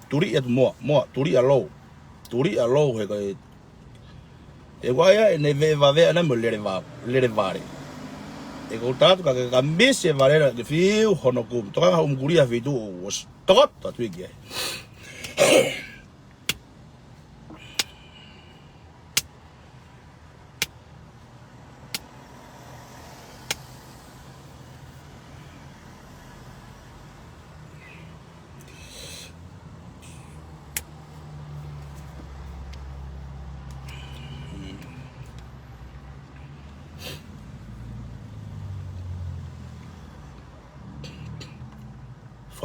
Turi at mo turi a lo he ko guaya ne va na mo le vare ko tatu ka mbese vare ke fiu hono kum to ka kuri a fitu was tot tu ki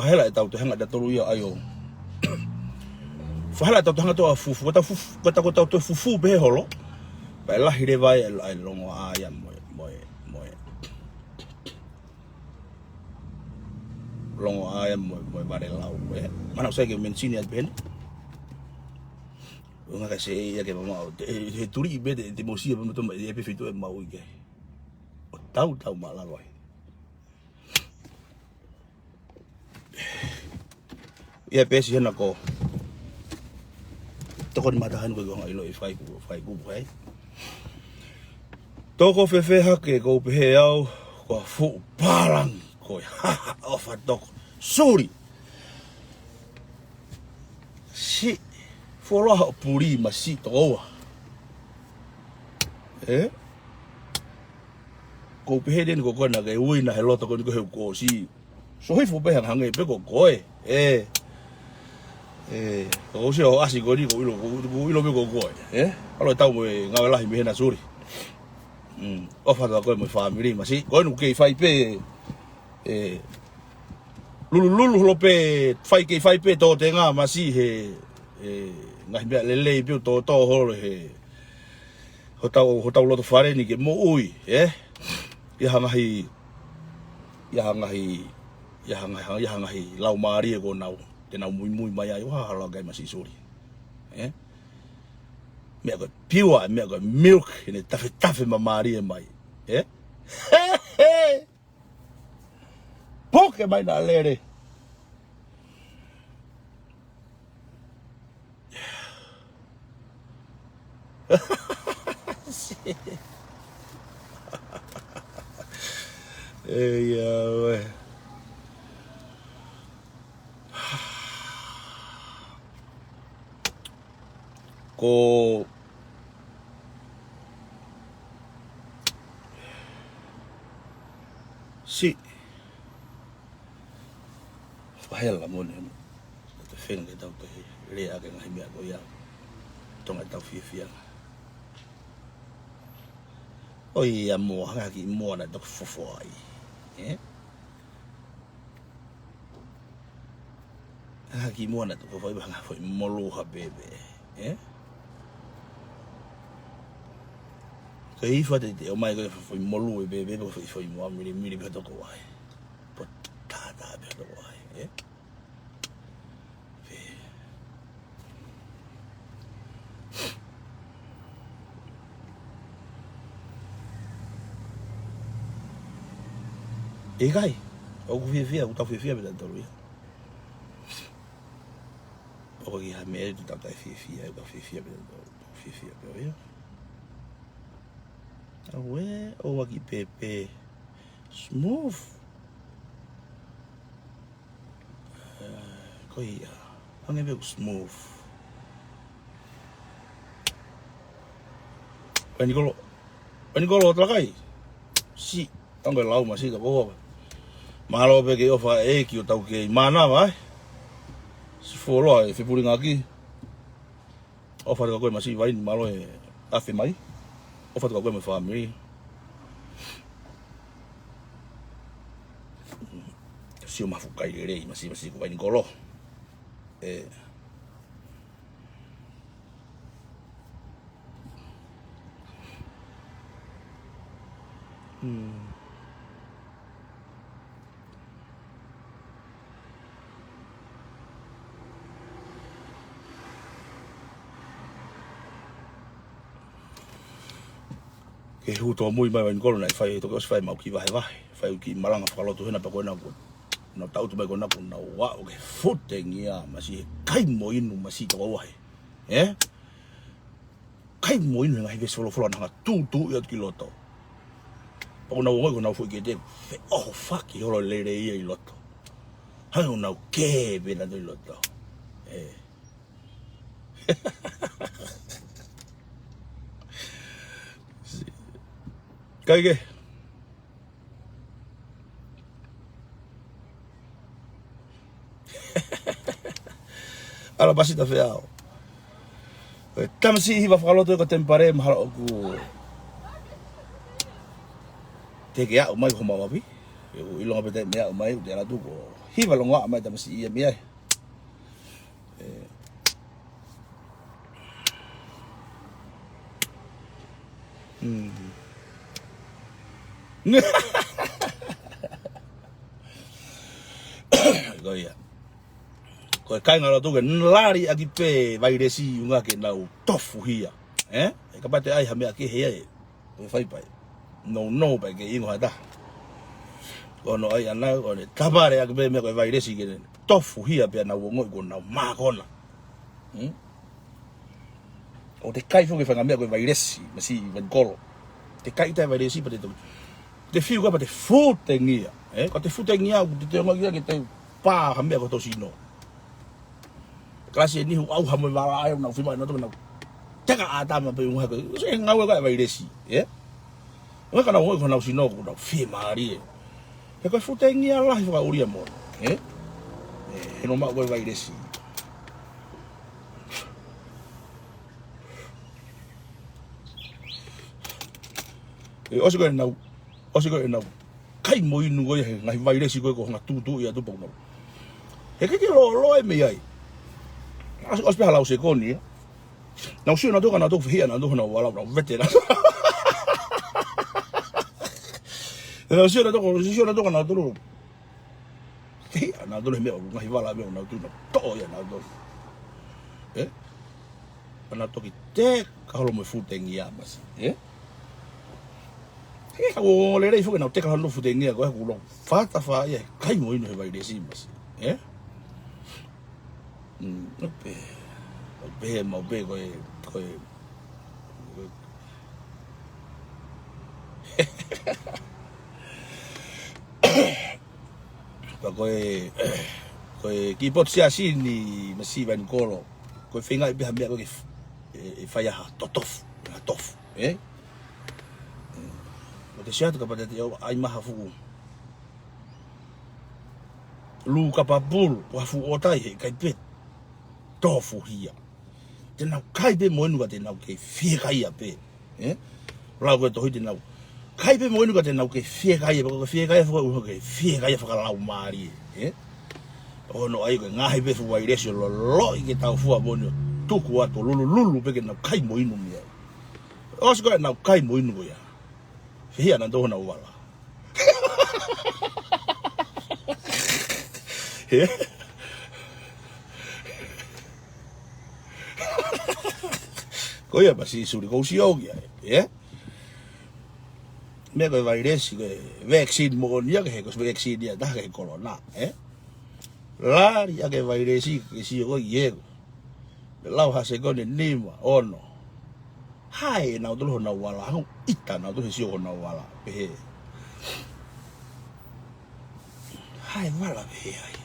whahela e tau te hanga te toru ia ai o. Whahela e tau te hanga toa fufu, kata tau te fufu behe holo. Pai lahi re vai ai longo aia moe. Longo aia moe bare lau. Mana usai ke mensini at behe. Unga ka se ia ke mama he turi be de mosia be mo e pe fitu e mau ike. O tau malalo ai. Ia pesi hena ko. Toko ni matahan ko ngai lo fai ku bai. Toko fefe hake ko pe au ko fu parang ko ofa toko. Sorry. Si fora puri masi toa. Ko pe den ko kona ke uina he loto ko ni ko si. So hifo be hange pe ko koe. Ko se o asi ko ni ko ilo be ko koe. Alo tau mo nga lalahi me na suri. Ofa ko mo family masi ko no ke fai pe lulu lo pe fai pe to te nga masi he ngai be lelei pe to holo he hotau loto fare ni ke mo ui ia hangahi lau mari ko nau tenau mui mai ai wa hala gai masi suri me ko pure me ko milk ni tafe mamari mai poke mai na lere we. Ko si pahela mo ne te feng ke tau te rea ke ngai mea ko ia tonga tau fia o ia mo hanga ki mo na tok fofo ai haki mo na tok fofo hanga foi molu ha bebe ko hifo te o mai ko foi molu bebe ko foi mo miri be to ko ai pot taha be to ai Ikai, o fefine, o tau fefine be tanto ia. O ki ha me tu tau fefine, o fefine be tanto fefine be ia. Awe, o ki pepe smooth. Ko ia, ange be smooth. Ani kolo talakai. Si, ange lau masi ka ko. Malo pe ke ofa ki o tau ke mana vai. Si folo e fipuri ngaki. Ofa ka koe masi vai malo e afe mai. Ofa ka koe me family. Si o mafukai lelei masi ko vai ngolo. Ke huto mui mai vai ngolo nai fai to ko fai mau ki vai fai ki malanga fa lotu hena pa ko na ko no tau tu mai ko na ko na wa o ke futeng ia masi kai mo inu masi to wa kai mo inu ngai ve solo na tu ia ki loto pa na wo ko na fu ke te fuck yo lelei ia i loto ha na ke be na do loto Kai ke ala basi ta feao tamsi hiva fakaloto ko tempare mahalo ku teke ya mai ko mawapi yo ilonga pete mea mai de la tuko hiva longa mai ta masi ia mia goia ko kai ngalo tu ke lari aki pe vairesi unga ke nau tofu hia e ka pate ai ha me aki hea e fai pai no pa ke ingo hada ono ai ana ono tabare aki pe me ko vairesi ke tofu hia pe na wongo ko na makona o te kai fu ke fanga me ko vairesi masi ben kolo te kai te vairesi pa te fiu ka pa te futengia ko te futengia te ngia ke te pa ha me ko to sino klase ni au ha mo wala ai na fima no to na teka ata ma pe unga ko se ngau ka vairesi nga kana ho na sino ko na fima ri ko futengia la fa uria mo no ma ko vairesi osi ko enau kai mo inu go he ngai vairesi ko nga tutu ia tu pono he ke lo e me ai os pe halau se koni na usio na to kana to fia na to na wala na vetera na usio na to kana to he na to me ngai wala me na tu na to ia na to na to ki te ka lo me futengia mas o lelei fo que não te ka no futengia ko ko fata fa ia kai mo ino vai desi mas be mo be ko ko ki pot sia sini masi van kolo ko finga be ha me ko fa ya totof o te siatu ka pate te ai maha fuku lu ka papul wa fu otai he kai pet tofu hia tenau kai be moenu ka tenau ke fie'eva pe la ko to hiti nau kai be moenu ka tenau ke fie'eva ko fie'eva fu ke fie'eva fa la mari ono ai ko ngai be fu wa iresio lo i ke tau fu abonio tuku ato lulu pe ke nau kai moenu mi os ko nau kai moenu ya hia na do na wala ko ia basi suri ko sio ya me ko vairesi ke vaccine mo nia ke ko vaccine ya da ke corona la ya ke vairesi ke sio ko ye lau ha se ko ni ma ono hai na do na wala hu ita na do sio na wala pe hai wala pe ai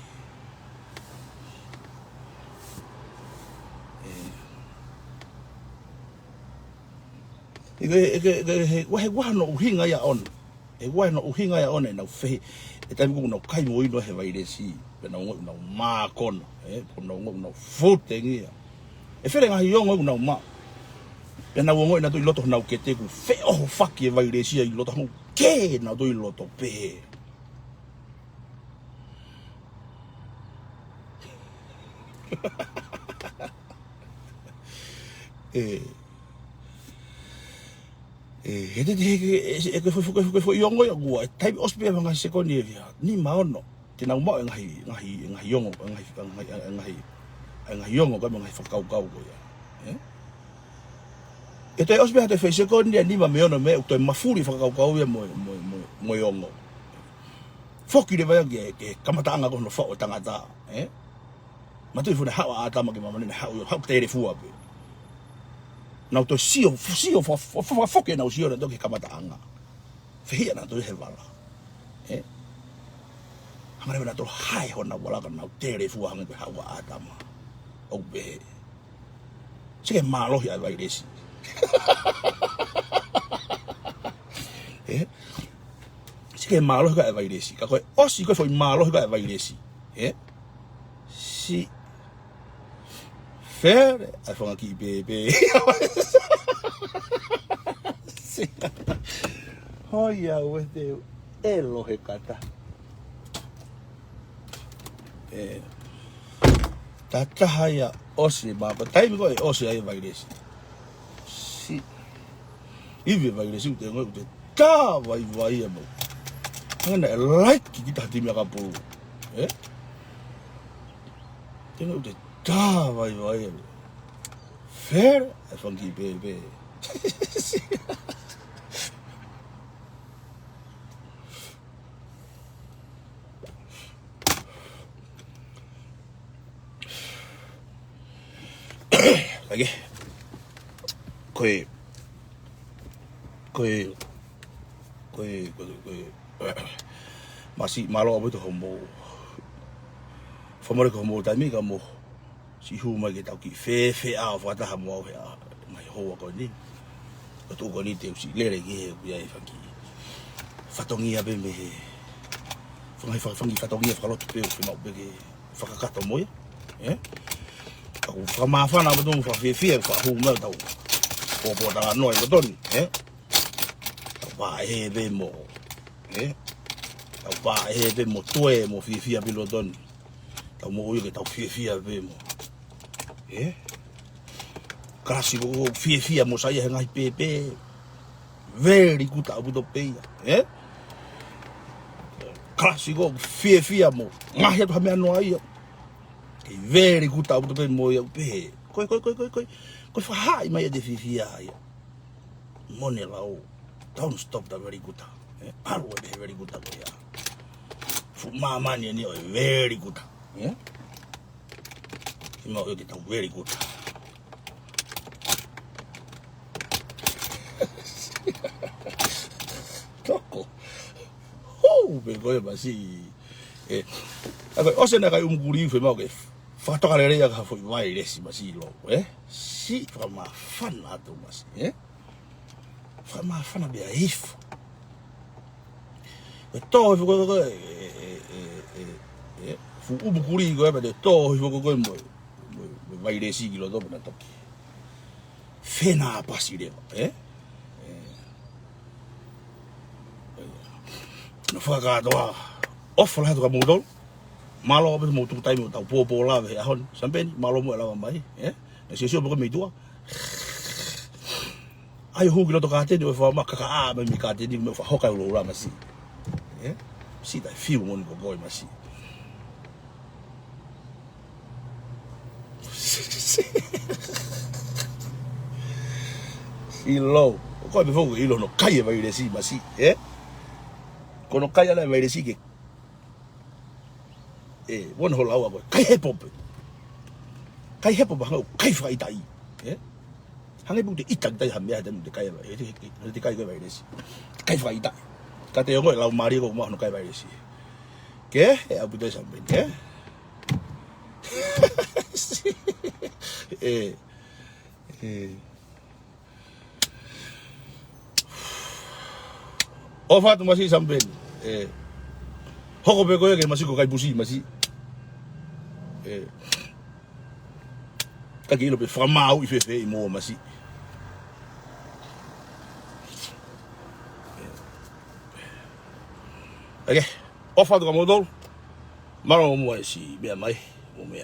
wa no hinga ya on wa no hinga ya on na fe e tai ko no kai mo ino he vai desi pe na no ma kon po no futengia e fere nga yongo no ma na wongo na to loto na ke te ku fe faki vai desi i loto no ke na do loto pe he foi yongo ya gua tai ospe nga se ko ni ma ono tenau ma ngai yongo ngai yongo ka ngai fakau ko ya e te ospe ha te fe se ko ni ma me ono me to mafuri fakau ya mo yongo foki le vai ke kamatanga ko no fo tangata ma tu fu na hawa ata ma ke mama ni hawa te re fu ape na to sio foki na sio na to ke kamatanga fe na to he vala hangare na to hai hona wala ka na te re fu hanga hawa ata ma o be se ke malo ya vai resi se ke malo ka vai resi ka ko osi ko foi malo ka vai resi si fere a fanga ki bebe hoia with the elo he kata taha ia ose ma pa taimi ko ose ai vai desi si ive vai desi te ngoi te ta vai mo ngana like ki ta ti me ka pu te ngoi te ta vai fair e fangi be lagi koe masih malo apa tu homo famore ko homo taimi ka mo si hu mai ketau ki fefine taha mo mai ho ko ni tu ko ni te si lelei ge ya fangi fatongia be me fangi fatongia fa lotu pe fa mau be fakakato mo fa ma fa na betul fa fefine fa hu ma tau po da noi betul ba be mo ba be mo toe mo fefine bilodon tau mo yo ke tau fefine be mo kasi ko fefine mo saya ngai pepe very good abu do pe kasi ko fefine mo ngai to me no ai very good abu do pe mo ya pe ko fa hai mai de fefine ai mone lao don't stop that very good aru very good ya fu mama ni very good Ima yo kita very good. Toko. Begoya masih. Agora ose na kai umguri foi mau ke. Fato karere ya foi vai desse masih lo, Si fama fana tu masih, Fama fana be hifo. To fu umguri go ba de to go mo. Vai desse kilo do na taki. Fena pasire, no faka'ofa off lah tu kamu dol malo apa mau tu taimi tau po lah be ahon sampai ni malo mo la mai sesio pokok me tua ai hu kilo to kate do fa ma kaka me mi kate di me fa hoka lo la masi si da feel mon go boy masi ilo ko be fo ilo no kai vai desi masi kono kai ala vai desi ke bueno hola agua kai hepo ba kai fa itai hangai bu de itak dai hamia dan de kai de kai vai desi kai fa itai ka te ngo la mari ko mo no kai vai desi ke abu de sampai Ofa tu masih sampai hoko be ko ke masih ko kai busi masih taki lo be fanau ife mo masih ofa tu kamodol maro mo si be mai mo me